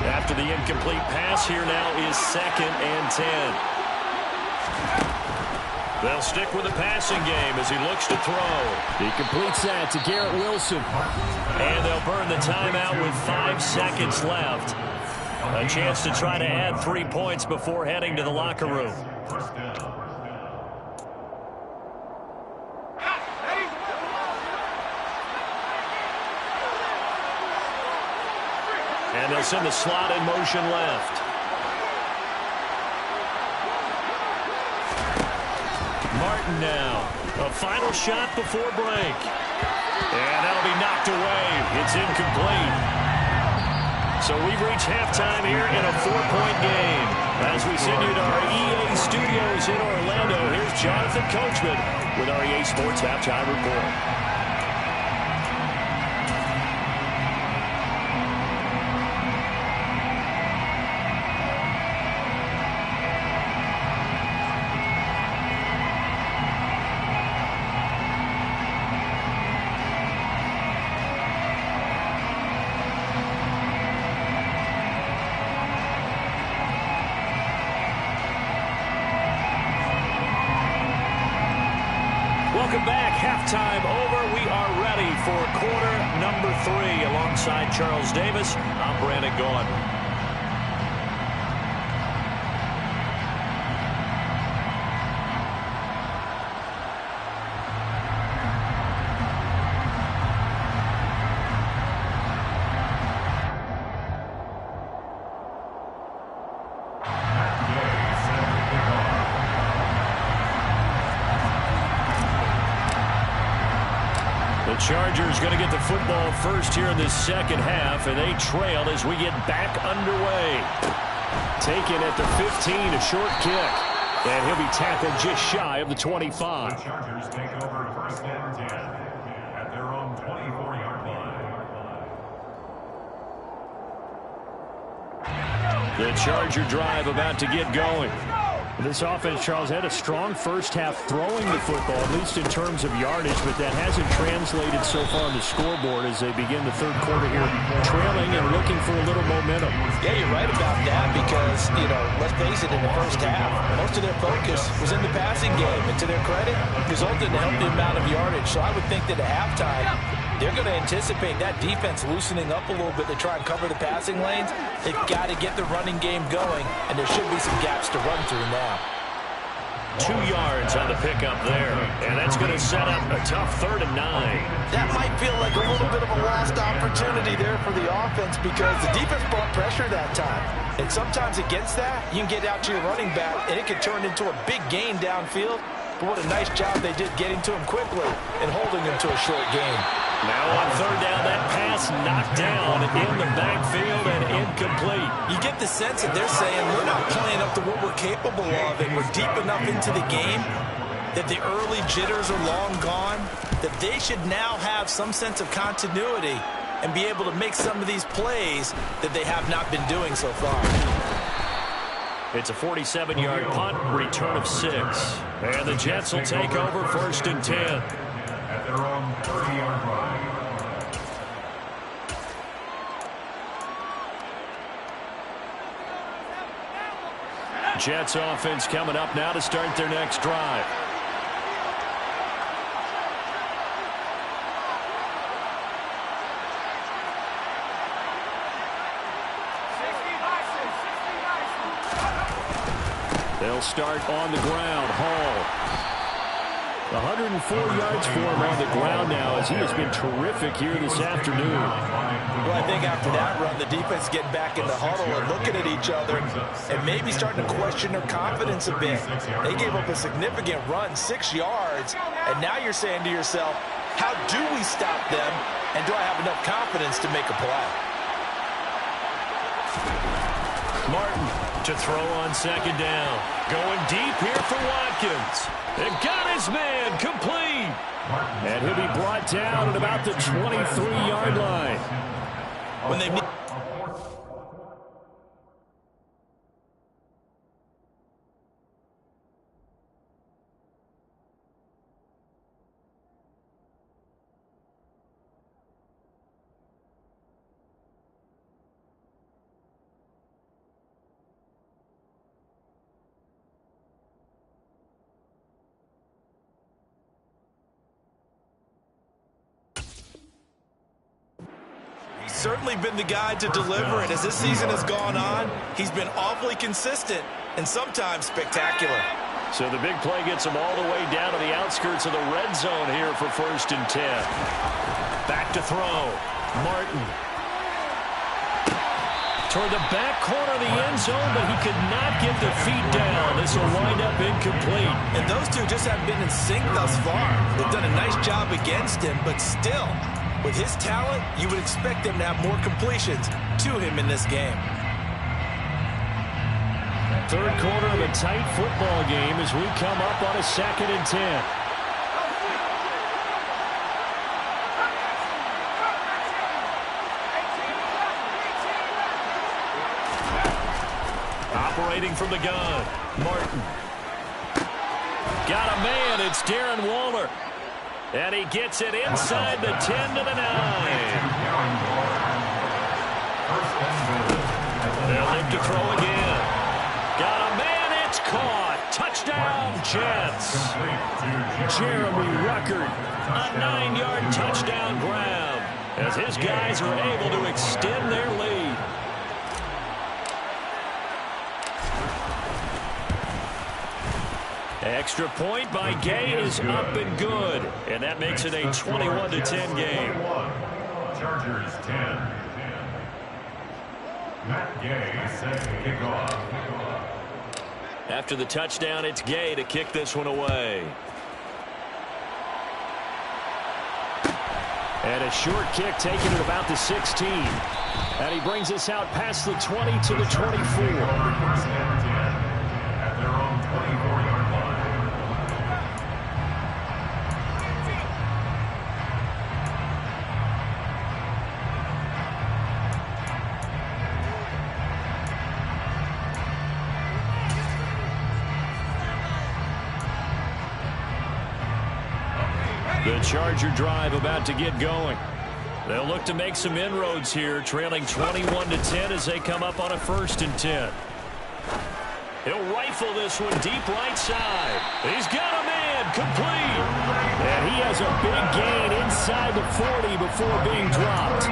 After the incomplete pass, here now is 2nd and 10. They'll stick with the passing game as he looks to throw. He completes that to Garrett Wilson. And they'll burn the timeout with 5 seconds left. A chance to try to add 3 points before heading to the locker room. And they'll send the slot in motion left. Martin now. A final shot before break. And that'll be knocked away. It's incomplete. So we've reached halftime here in a 4-point game. As we send you to our EA studios in Orlando, here's Jonathan Coachman with our EA Sports Halftime Report. halftime over. We are ready for quarter number 3. Alongside Charles Davis, I'm Brandon Gaudin. Chargers going to get the football first here in this second half, and they trail as we get back underway. Taken at the 15, a short kick, and he'll be tackled just shy of the 25. The Chargers take over first and 10 at their own 24-yard line. The Charger drive about to get going. This offense, Charles, had a strong first half throwing the football, at least in terms of yardage, but that hasn't translated so far on the scoreboard as they begin the third quarter here, trailing and looking for a little momentum. Yeah, you're right about that because, let's face it, in the first half, most of their focus was in the passing game, and to their credit, resulted in a healthy amount of yardage. So I would think that at halftime, they're going to anticipate that defense loosening up a little bit to try and cover the passing lanes. They've got to get the running game going, and there should be some gaps to run through now. 2 yards on the pickup there, and that's going to set up a tough 3rd and 9. That might feel like a little bit of a lost opportunity there for the offense because the defense brought pressure that time. And sometimes against that, you can get out to your running back, and it can turn into a big gain downfield. But what a nice job they did getting to him quickly and holding him to a short gain. Now on 3rd down, that pass knocked down in the backfield and incomplete. You get the sense that they're saying we're not playing up to what we're capable of, and we're deep enough into the game that the early jitters are long gone, that they should now have some sense of continuity and be able to make some of these plays that they have not been doing so far. It's a 47-yard punt, return of 6. And the Jets will take over 1st and 10. At their own 30-yard line. Jets offense coming up now to start their next drive. They'll start on the ground. Hall. 104 yards for him on the ground now as he has been terrific here this afternoon. Well, I think after that run, the defense getting back in the huddle and looking at each other and maybe starting to question their confidence a bit. They gave up a significant run, 6 yards, and now you're saying to yourself, how do we stop them, and do I have enough confidence to make a play? Martin to throw on 2nd down. Going deep here for Watkins. And got his man complete. And he'll be brought down at about the 23-yard line. When they certainly been the guy to deliver, and as this season has gone on, he's been awfully consistent and sometimes spectacular. So the big play gets him all the way down to the outskirts of the red zone here for 1st and 10. Back to throw. Martin. Toward the back corner of the end zone, but he could not get the feet down. This will wind up incomplete. And those two just haven't been in sync thus far. They've done a nice job against him, but still, with his talent, you would expect them to have more completions to him in this game. Third quarter of a tight football game as we come up on a 2nd and 10. Operating from the gun, Martin. Got a man, it's Darren Waller. And he gets it inside the 10 to the 9. They'll look to throw again. Got a man, That's caught. Touchdown, Jets. Jeremy Ruckert, a 9-yard touchdown grab as his guys are able to extend their lead. Extra point by Gay is up and good, and that makes it a 21-10 game. Chargers 10. Matt Gay set to kick off. After the touchdown, it's Gay to kick this one away. And a short kick taken at about the 16. And he brings us out past the 20 to the 24. First and 10 at their own 24-yard line. The Charger drive about to get going. They'll look to make some inroads here, trailing 21-10 as they come up on a 1st and 10. He'll rifle this one deep right side. He's got a man, complete. And he has a big gain inside the 40 before being dropped.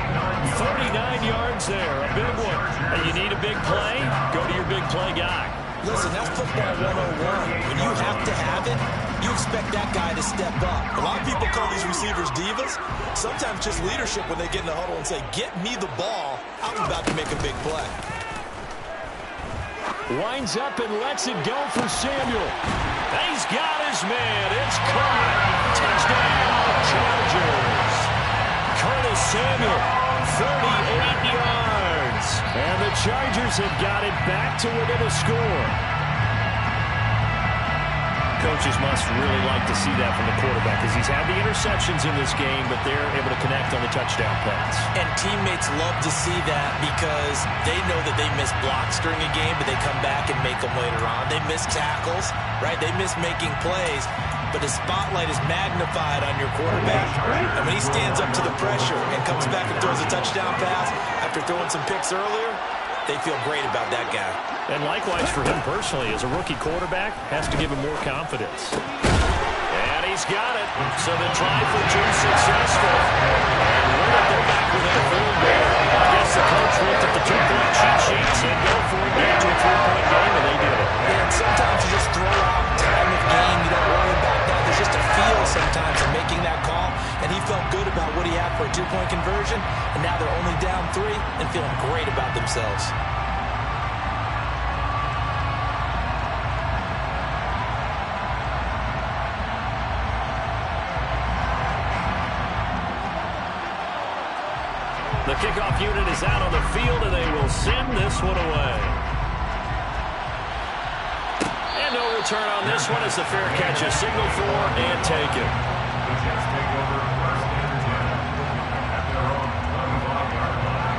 39 yards there, a big one. And you need a big play? Go to your big play guy. Listen, that's football 101. When you have to have it, you expect that guy to step up. A lot of people call these receivers divas. Sometimes just leadership when they get in the huddle and say, get me the ball. I'm about to make a big play. Winds up and lets it go for Samuel. He's got his man. It's caught. Touchdown, Chargers. Curtis Samuel, 38 yards. And the Chargers have got it back to within a score. Coaches must really like to see that from the quarterback because he's had the interceptions in this game, but they're able to connect on the touchdown pass. And teammates love to see that because they know that they miss blocks during a game, but they come back and make them later on. They miss tackles, right? They miss making plays, but the spotlight is magnified on your quarterback. And when he stands up to the pressure and comes back and throws a touchdown pass after throwing some picks earlier, they feel great about that guy. And likewise for him personally, as a rookie quarterback, has to give him more confidence. And he's got it. So the try for two successful. And they're back within a field goal. I guess the coach looked at the 2-point cheat sheet, said go for it, get to a 3-point game, and they did it. And sometimes you just throw out time of game. You don't worry about that. There's just a feel sometimes in making that call. And he felt good about what he had for a 2-point conversion. And now they're only down 3 and feeling great about themselves. The kickoff unit is out on the field, and they will send this one away. And no return on this one as the fair catch is signaled for and taken. The Jets take over 1st and 10 at their own 25-yard line.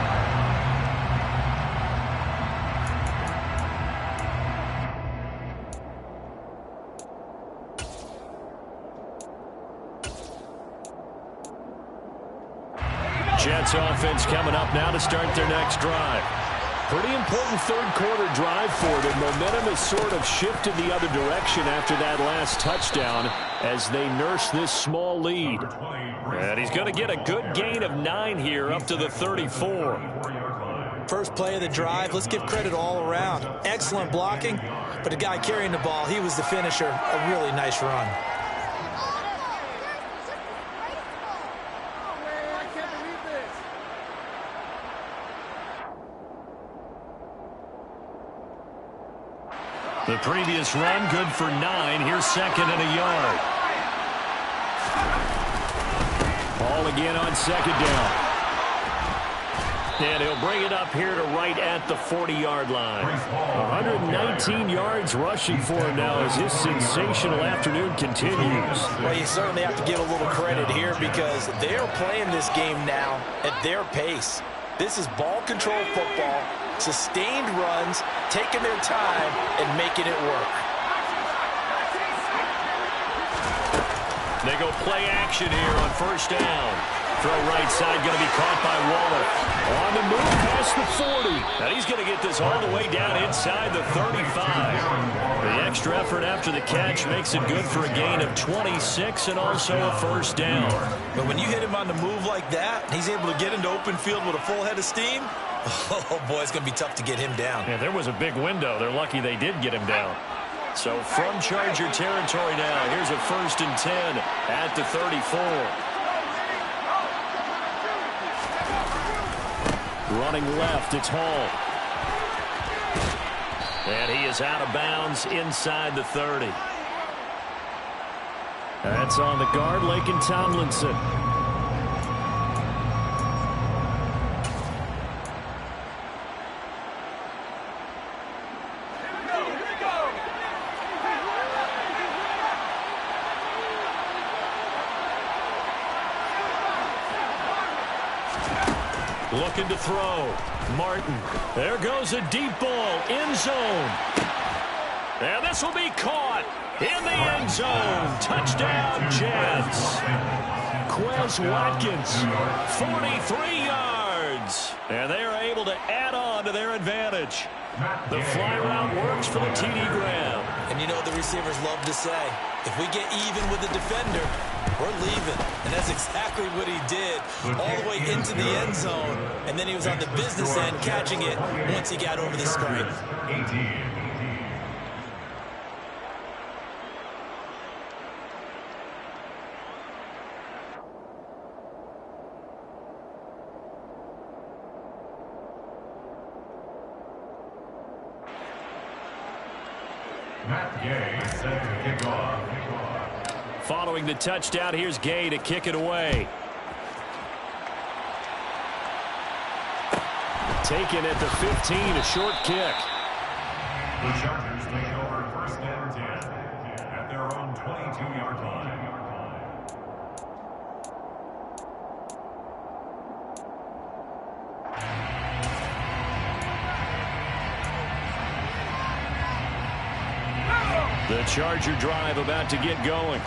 Jets offense coming up now to start their next drive. Pretty important third-quarter drive for them. Momentum has sort of shifted the other direction after that last touchdown as they nurse this small lead. And he's going to get a good gain of 9 here up to the 34. First play of the drive, let's give credit all around. Excellent blocking, but the guy carrying the ball, he was the finisher. A really nice run. The previous run, good for 9. Here's 2nd and a yard. Ball again on 2nd down. And he'll bring it up here to right at the 40-yard line. 119 yards rushing for him now as his sensational afternoon continues. Well, you certainly have to give a little credit here because they're playing this game now at their pace. This is ball control football, sustained runs, taking their time, and making it work. They go play action here on 1st down. Throw right side, going to be caught by Waller. On the move past the 40. And he's going to get this all the way down inside the 35. The extra effort after the catch makes it good for a gain of 26 and also a first down. But when you hit him on the move like that, and he's able to get into open field with a full head of steam, oh, boy, it's going to be tough to get him down. Yeah, there was a big window. They're lucky they did get him down. So from Charger territory now, here's a 1st and 10 at the 34. Running left, it's Hall. And he is out of bounds inside the 30. That's on the guard, Laken Tomlinson. Looking to throw. Martin. There goes a deep ball. End zone. And this will be caught in the end zone. Touchdown, Jets. Quez Watkins, 43 yards. And they are able to add on to their advantage. The fly route works for the TD Graham. And you know the receivers love to say, if we get even with the defender, we're leaving. And that's exactly what he did, all the way into the end zone. And then he was on the business end catching it once he got over the stripe. Matt Gay set to kick off. Following the touchdown, here's Gay to kick it away. Taken at the 15, a short kick. The Chargers take over 1st and 10 at their own 22-yard line. The Charger drive about to get going.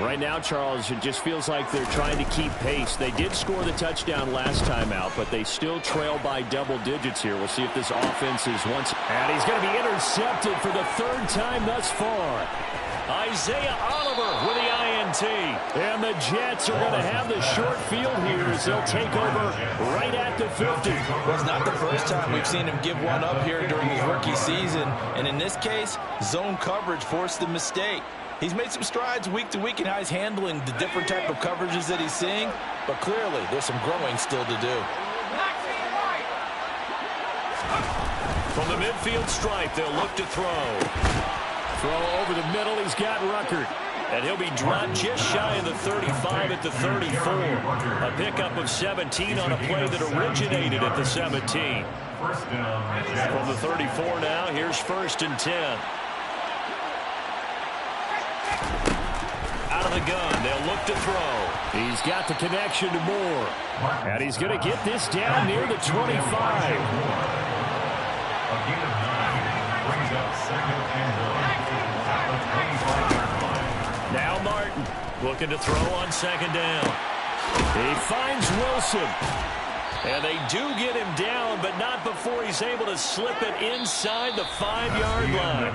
Right now, Charles, it just feels like they're trying to keep pace. They did score the touchdown last time out, but they still trail by double digits here. We'll see if this offense is once. And he's going to be intercepted for the 3rd time thus far. Isaiah Oliver with the INT. And the Jets are going to have the short field here as they'll take over right at the 50. Well, it's not the first time we've seen him give one up here during his rookie season. And in this case, zone coverage forced the mistake. He's made some strides week to week in how he's handling the different type of coverages that he's seeing. But clearly, there's some growing still to do. From the midfield stripe, they'll look to throw. Throw over the middle, he's got Ruckert. And he'll be dropped just shy of the 35 at the 34. A pickup of 17 on a play that originated at the 17. From the 34 now, here's 1st and 10. Out of the gun, they'll look to throw. He's got the connection to Moore. And he's going to get this down near the 25. A gain of 9 brings up 2nd and 1 at the 25-yard line. Now Martin looking to throw on 2nd down. He finds Wilson. And they do get him down, but not before he's able to slip it inside the 5-yard line.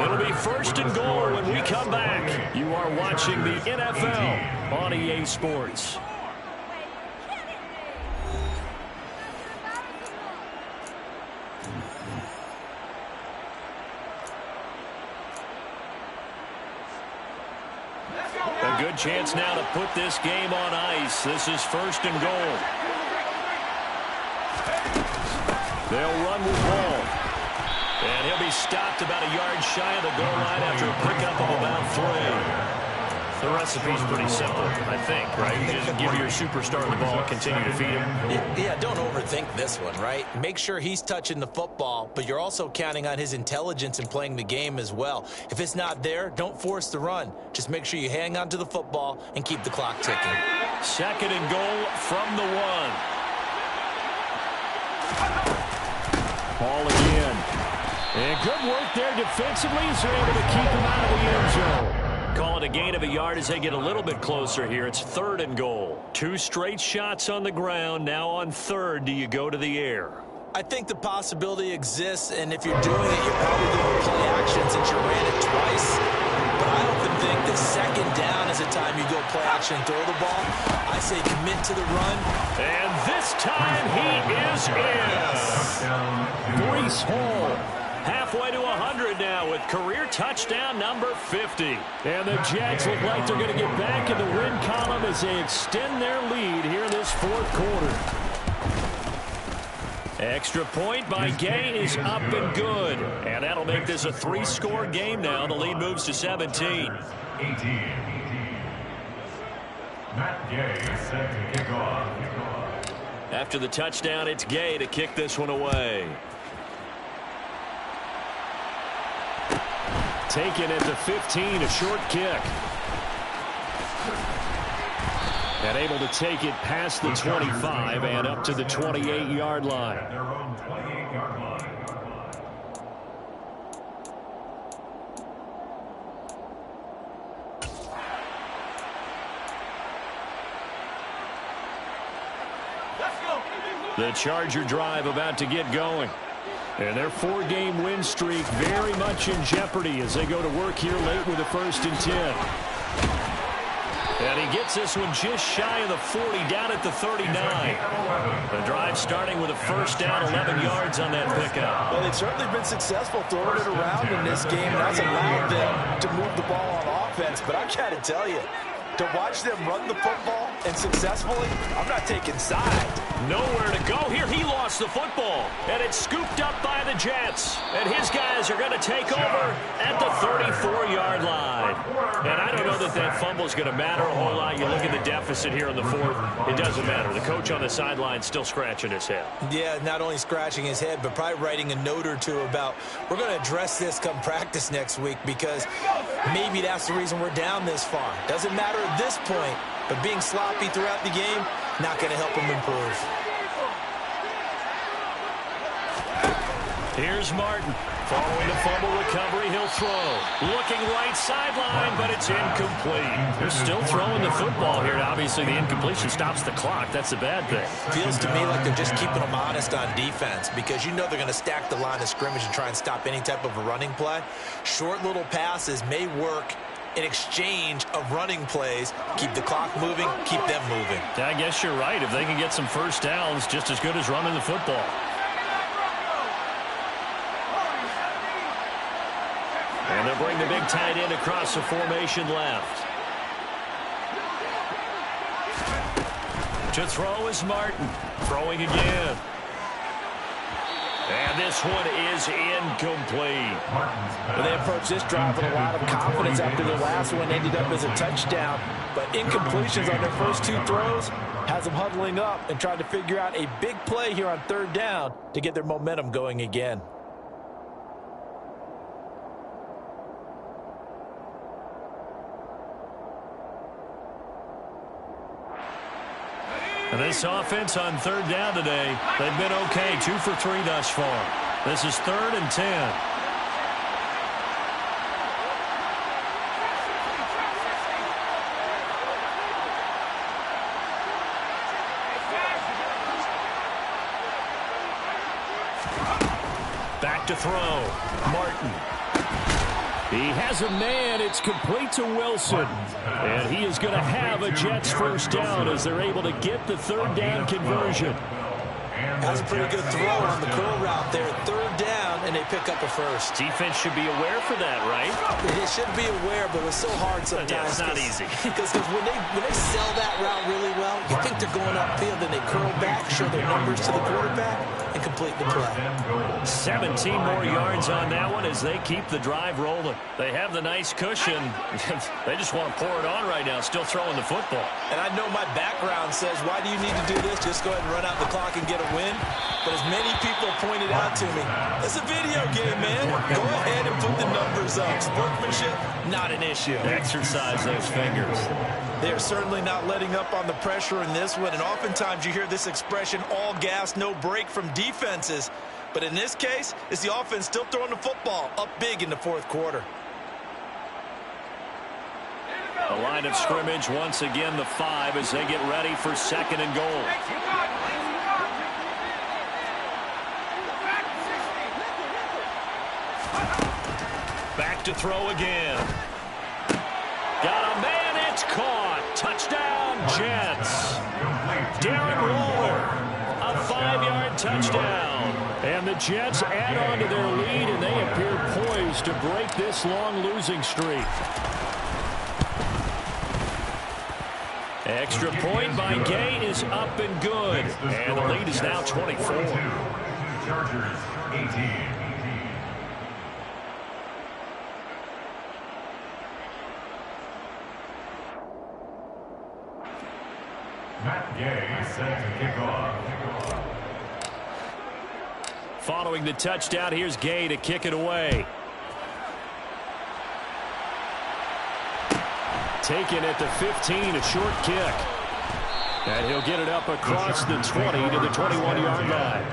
It'll be 1st and goal when we come back. You are watching the NFL on EA Sports. A good chance now to put this game on ice. This is 1st and goal. They'll run with ball. And he'll be stopped about a yard shy of the goal line after a pickup of about 3. The recipe's pretty simple, I think, right? You just give your superstar the ball, continue to feed him. Yeah, don't overthink this one, right? Make sure he's touching the football, but you're also counting on his intelligence in playing the game as well. If it's not there, don't force the run. Just make sure you hang on to the football and keep the clock ticking. 2nd and goal from the 1. Ball again. And good work there defensively as they're able to keep him out of the end zone. Call it a gain of a yard as they get a little bit closer here. It's 3rd and goal. 2 straight shots on the ground. Now on 3rd, do you go to the air? I think the possibility exists, and if you're doing it, you're probably going play action since you ran it twice. But I often think the 2nd down is the time you go play action and throw the ball. I say commit to the run. And this time he is in. Breece Hall. Halfway to 100 now with career touchdown number 50. And the Jets look like they're going to get back in the win column as they extend their lead here in this 4th quarter. Extra point by Gay is up and good. And that'll make this a 3-score game now. The lead moves to 17. 18. Matt Gay is set to kick off. After the touchdown, it's Gay to kick this one away. Taken at the 15, a short kick. And able to take it past the 25 and up to the 28-yard line. At their own 28-yard line. The Charger drive about to get going. And their 4-game win streak very much in jeopardy as they go to work here late with a 1st and 10. And he gets this one just shy of the 40, down at the 39. The drive starting with a 1st down, 11 yards on that pickup. Well, they've certainly been successful throwing it around in this game, and that's allowed them to move the ball on offense. But I've got to tell you, to watch them run the football and successfully, I'm not taking sides. Nowhere to go here. He lost the football, and it's scooped up by the Jets. And his guys are going to take over at the 34-yard line. And I don't know that that fumble is going to matter a whole lot. You look at the deficit here in the 4th. It doesn't matter. The coach on the sideline still scratching his head. Yeah, not only scratching his head, but probably writing a note or two about we're going to address this come practice next week because maybe that's the reason we're down this far. Doesn't matter at this point, but being sloppy throughout the game, not going to help him improve. Here's Martin. Following the fumble recovery, he'll throw. Looking right sideline, but it's incomplete. They're still throwing the football here. Obviously, the incompletion stops the clock. That's a bad thing. Feels to me like they're just keeping them honest on defense because you know they're going to stack the line of scrimmage and try and stop any type of a running play. Short little passes may work in exchange of running plays. Keep the clock moving, keep them moving. I guess you're right. If they can get some 1st downs, just as good as running the football. And they'll bring the big tight end across the formation left. To throw is Martin. Throwing again. And this one is incomplete. They approach this drive with a lot of confidence after the last one ended up as a touchdown. But incompletions on their first 2 throws has them huddling up and trying to figure out a big play here on 3rd down to get their momentum going again. And this offense on 3rd down today, they've been okay. 2 for 3 thus far. This is 3rd and 10. Back to throw. Martin. He has a man. It's complete to Wilson. And he is going to have a Jets 1st down as they're able to get the 3rd down conversion. That's a pretty good throw on the curl route there. 3rd down, and they pick up a 1st. Defense should be aware for that, right? They should be aware, but it's so hard sometimes. Yeah, it's not easy. Because when they sell that route really well, you think they're going upfield, then they curl back, show their numbers to the quarterback, and complete the play. 17 more yards on that one as they keep the drive rolling. They have the nice cushion. They just want to pour it on right now, still throwing the football. And I know my background says, why do you need to do this? Just go ahead and run out the clock and get a win. But as many people pointed out to me, it's a video game, man. Go ahead and put the numbers up. Sportsmanship, not an issue. Exercise those fingers. They're certainly not letting up on the pressure in this one. And oftentimes you hear this expression, all gas, no break from defenses. But in this case, it's the offense still throwing the football up big in the 4th quarter. The line of scrimmage, once again, the 5 as they get ready for 2nd and goal. Back to throw again. Got a man, it's caught. Touchdown, Jets. Darren Waller, a 5-yard touchdown. And the Jets add on to their lead, and they appear poised to break this long losing streak. Extra point by Gay is up and good. And the lead is now 24. Chargers 18. Matt Gay set to kick off. Following the touchdown, here's Gay to kick it away. Taken at the 15, a short kick. And he'll get it up across the 20 to the 21-yard line.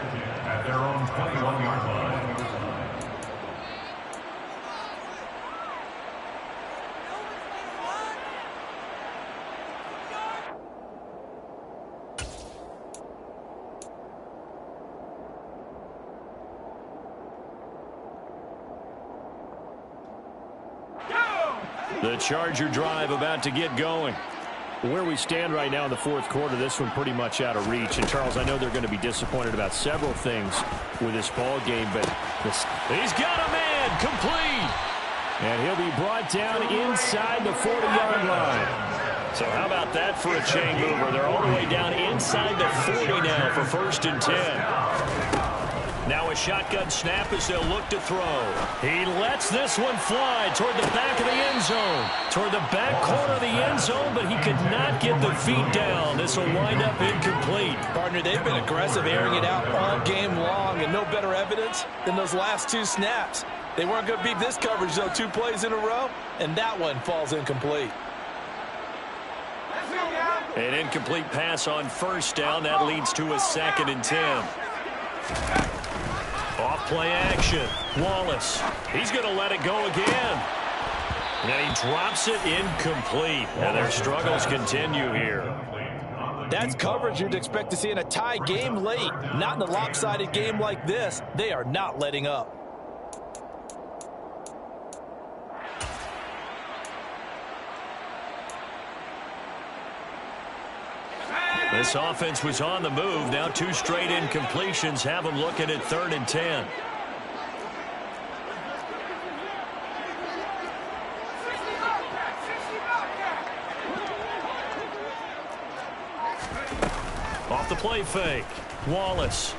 At their own 21-yard line. The Charger drive about to get going. Where we stand right now in the fourth quarter, this one pretty much out of reach. And, Charles, I know they're going to be disappointed about several things with this ball game, but he's got a man complete. And he'll be brought down inside the 40-yard line. So how about that for a chain mover? They're all the way down inside the 40 now for 1st and 10. Now a shotgun snap as they'll look to throw. He lets this one fly toward the back of the end zone. Toward the back corner of the end zone, but he could not get the feet down. This will wind up incomplete. Partner, they've been aggressive, airing it out all game long, and no better evidence than those last 2 snaps. They weren't going to beat this coverage, though, 2 plays in a row, and that one falls incomplete. An incomplete pass on 1st down. That leads to a 2nd and 10. Off-play action. Wallace. He's going to let it go again. And he drops it incomplete. And their struggles continue here. That's coverage you'd expect to see in a tie game late. Not in a lopsided game like this. They are not letting up. This offense was on the move. Now 2 straight incompletions have them looking at 3rd and 10. Off the play fake. Wallace.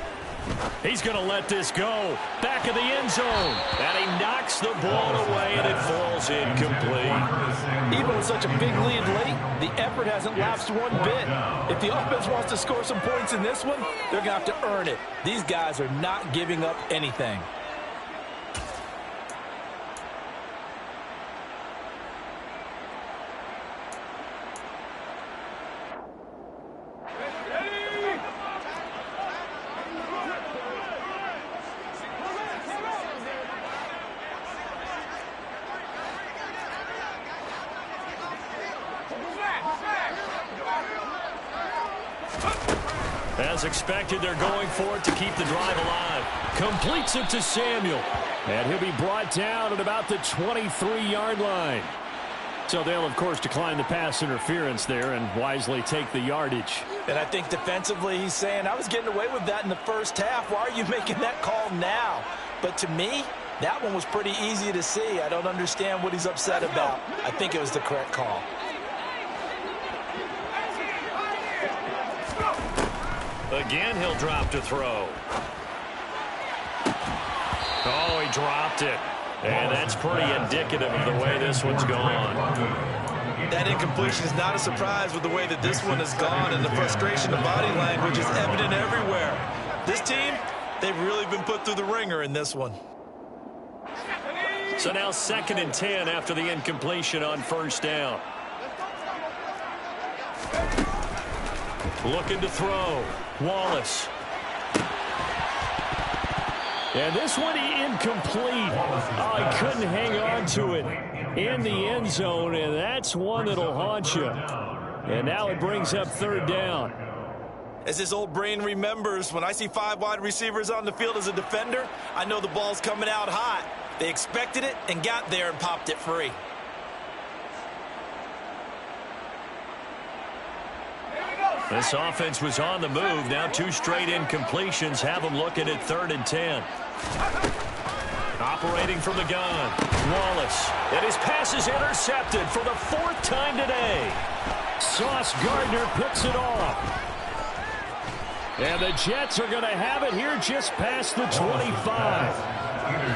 He's going to let this go. Back of the end zone. And he knocks the ball away, and it falls incomplete. Even with such a big lead late, the effort hasn't lapsed one bit. If the offense wants to score some points in this one, they're going to have to earn it. These guys are not giving up anything. As expected, they're going for it to keep the drive alive. Completes it to Samuel. And he'll be brought down at about the 23-yard line. So they'll, of course, decline the pass interference there and wisely take the yardage. And I think defensively he's saying, I was getting away with that in the first half. Why are you making that call now? But to me, that one was pretty easy to see. I don't understand what he's upset about. I think it was the correct call. Again, he'll drop to throw. Oh, he dropped it. And that's pretty indicative of the way this one's gone. That incompletion is not a surprise with the way that this one has gone, and the frustration of body language is evident everywhere. This team, they've really been put through the ringer in this one. So now 2nd and 10 after the incompletion on 1st down. Looking to throw. Wallace. And this one incomplete. Oh, he couldn't hang on to it. in the end zone, and that's one that'll haunt you. And now it brings up third down. As his old brain remembers, when I see 5 wide receivers on the field as a defender, I know the ball's coming out hot. They expected it and got there and popped it free. This offense was on the move. Now 2 straight incompletions have them looking at 3rd and 10. Operating from the gun, Wallace. And his pass is intercepted for the 4th time today. Sauce Gardner picks it off. And the Jets are going to have it here just past the 25.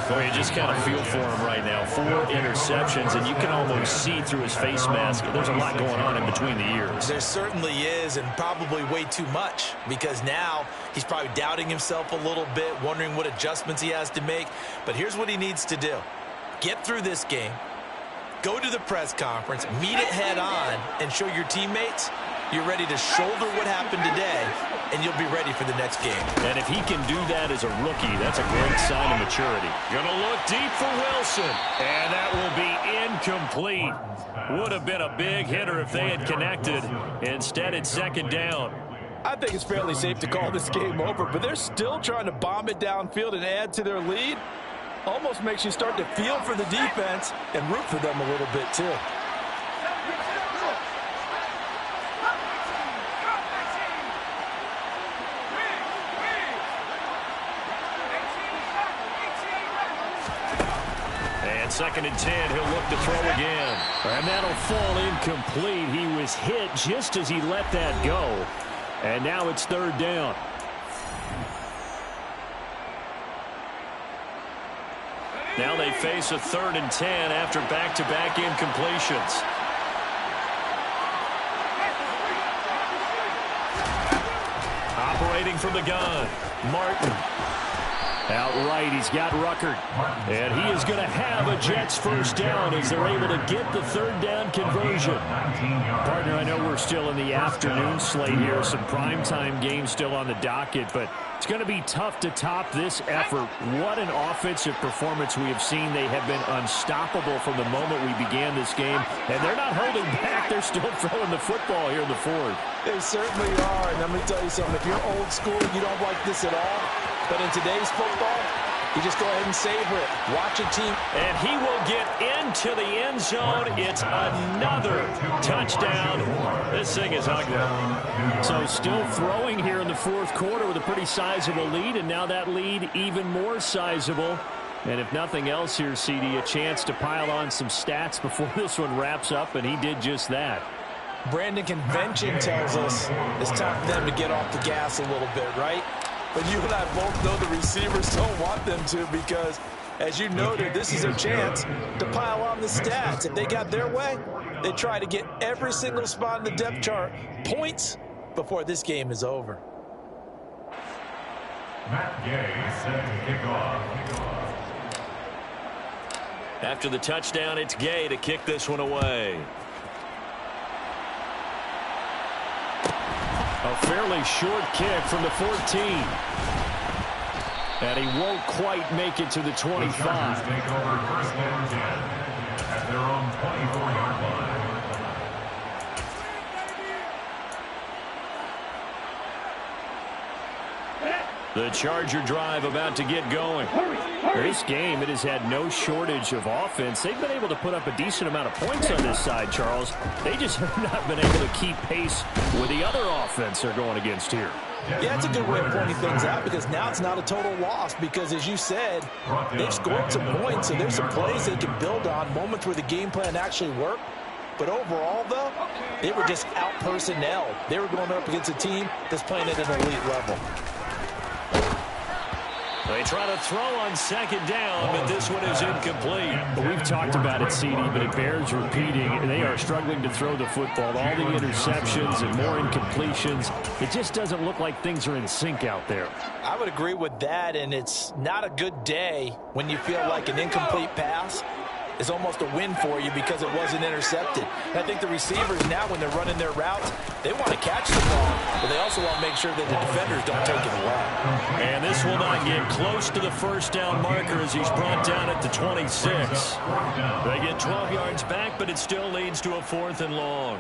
Boy, you just kind of feel for him right now. 4 interceptions, and you can almost see through his face mask. There's a lot going on in between the ears. There certainly is, and probably way too much, because now he's probably doubting himself a little bit, wondering what adjustments he has to make. But here's what he needs to do. Get through this game, go to the press conference, meet it head on, and show your teammates you're ready to shoulder what happened today, and you'll be ready for the next game. And if he can do that as a rookie, that's a great sign of maturity. Gonna look deep for Wilson, and that will be incomplete. Would have been a big hitter if they had connected. Instead, it's 2nd down. I think it's fairly safe to call this game over, but they're still trying to bomb it downfield and add to their lead. Almost makes you start to feel for the defense and root for them a little bit, too. And 2nd and 10, he'll look to throw again. And that'll fall incomplete. He was hit just as he let that go. And now it's 3rd down. Now they face a 3rd and 10 after back-to-back incompletions. Operating from the gun, Martin. Outright, he's got Ruckert. And he is going to have a Jets 1st down as they're able to get the 3rd down conversion. Partner, I know we're still in the afternoon slate here. Some primetime games still on the docket, but it's going to be tough to top this effort. What an offensive performance we have seen. They have been unstoppable from the moment we began this game, and they're not holding back. They're still throwing the football here in the 4th. They certainly are, and let me tell you something. If you're old school, you don't like this at all. But in today's football, you just go ahead and savor it. Watch a team. And he will get into the end zone. It's another touchdown. This thing is ugly. So still throwing here in the 4th quarter with a pretty sizable lead, and now that lead even more sizable. And if nothing else here, CD, a chance to pile on some stats before this one wraps up, and he did just that. Brandon, convention tells us it's time for them to get off the gas a little bit, right? But you and I both know the receivers don't want them to, because, as you noted, this is their chance to pile on the stats. If they got their way, they try to get every single spot in the depth chart points before this game is over. Matt Gay set to kick off. After the touchdown, it's Gay to kick this one away. A fairly short kick from the 14. And he won't quite make it to the 25. The Chargers take over 1st and 10 at their own 24-yard line. The Charger drive about to get going. This game, it has had no shortage of offense. They've been able to put up a decent amount of points on this side, Charles. They just have not been able to keep pace with the other offense they're going against here. Yeah, it's a good way of pointing things out, because now it's not a total loss, because, as you said, they've scored some points, so there's some plays they can build on, moments where the game plan actually worked. But overall, though, they were just out-personnel. They were going up against a team that's playing at an elite level. They try to throw on 2nd down, but this one is incomplete. But we've talked about it, CD, but it bears repeating. They are struggling to throw the football. All the interceptions and more incompletions. It just doesn't look like things are in sync out there. I would agree with that, and it's not a good day when you feel like an incomplete pass is almost a win for you because it wasn't intercepted. And I think the receivers now, when they're running their routes, they want to catch the ball, but they also want to make sure that the defenders don't take it away. And this will not get close to the first down marker as he's brought down at the 26. They get 12 yards back, but it still leads to a 4th and long.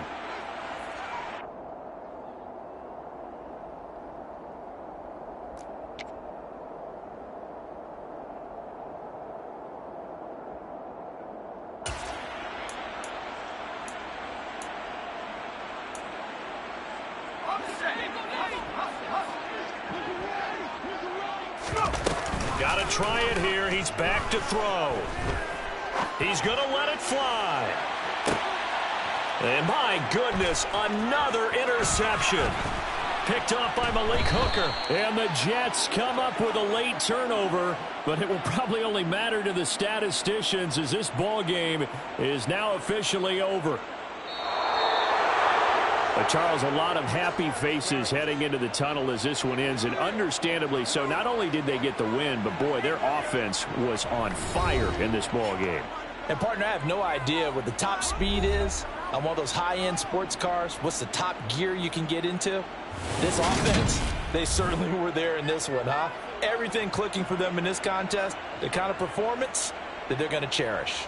Got to try it here. He's back to throw. He's going to let it fly. And my goodness, another interception. Picked off by Malik Hooker. And the Jets come up with a late turnover, but it will probably only matter to the statisticians as this ball game is now officially over. But Charles, a lot of happy faces heading into the tunnel as this one ends, and understandably so. Not only did they get the win, but boy, their offense was on fire in this ball game. And partner, I have no idea what the top speed is on one of those high-end sports cars. What's the top gear you can get into? This offense, they certainly were there in this one, huh? Everything clicking for them in this contest, the kind of performance that they're going to cherish.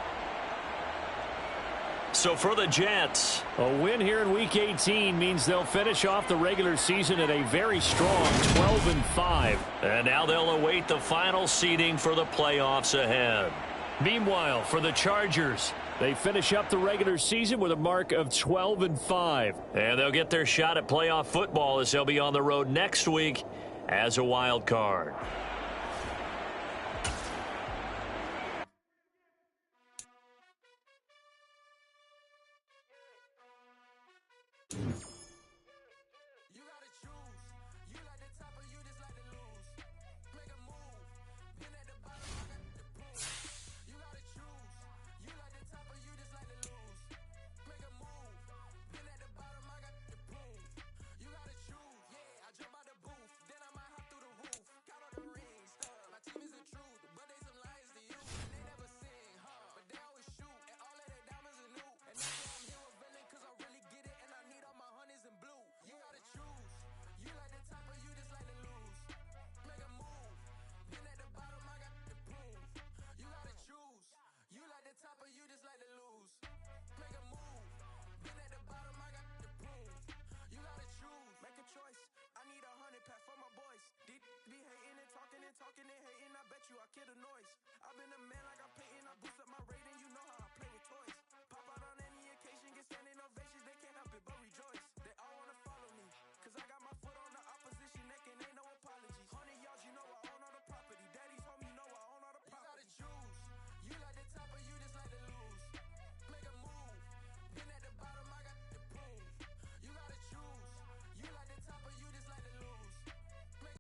So for the Jets, a win here in Week 18 means they'll finish off the regular season at a very strong 12-5. And now they'll await the final seeding for the playoffs ahead. Meanwhile, for the Chargers, they finish up the regular season with a mark of 12-5. And they'll get their shot at playoff football as they'll be on the road next week as a wild card.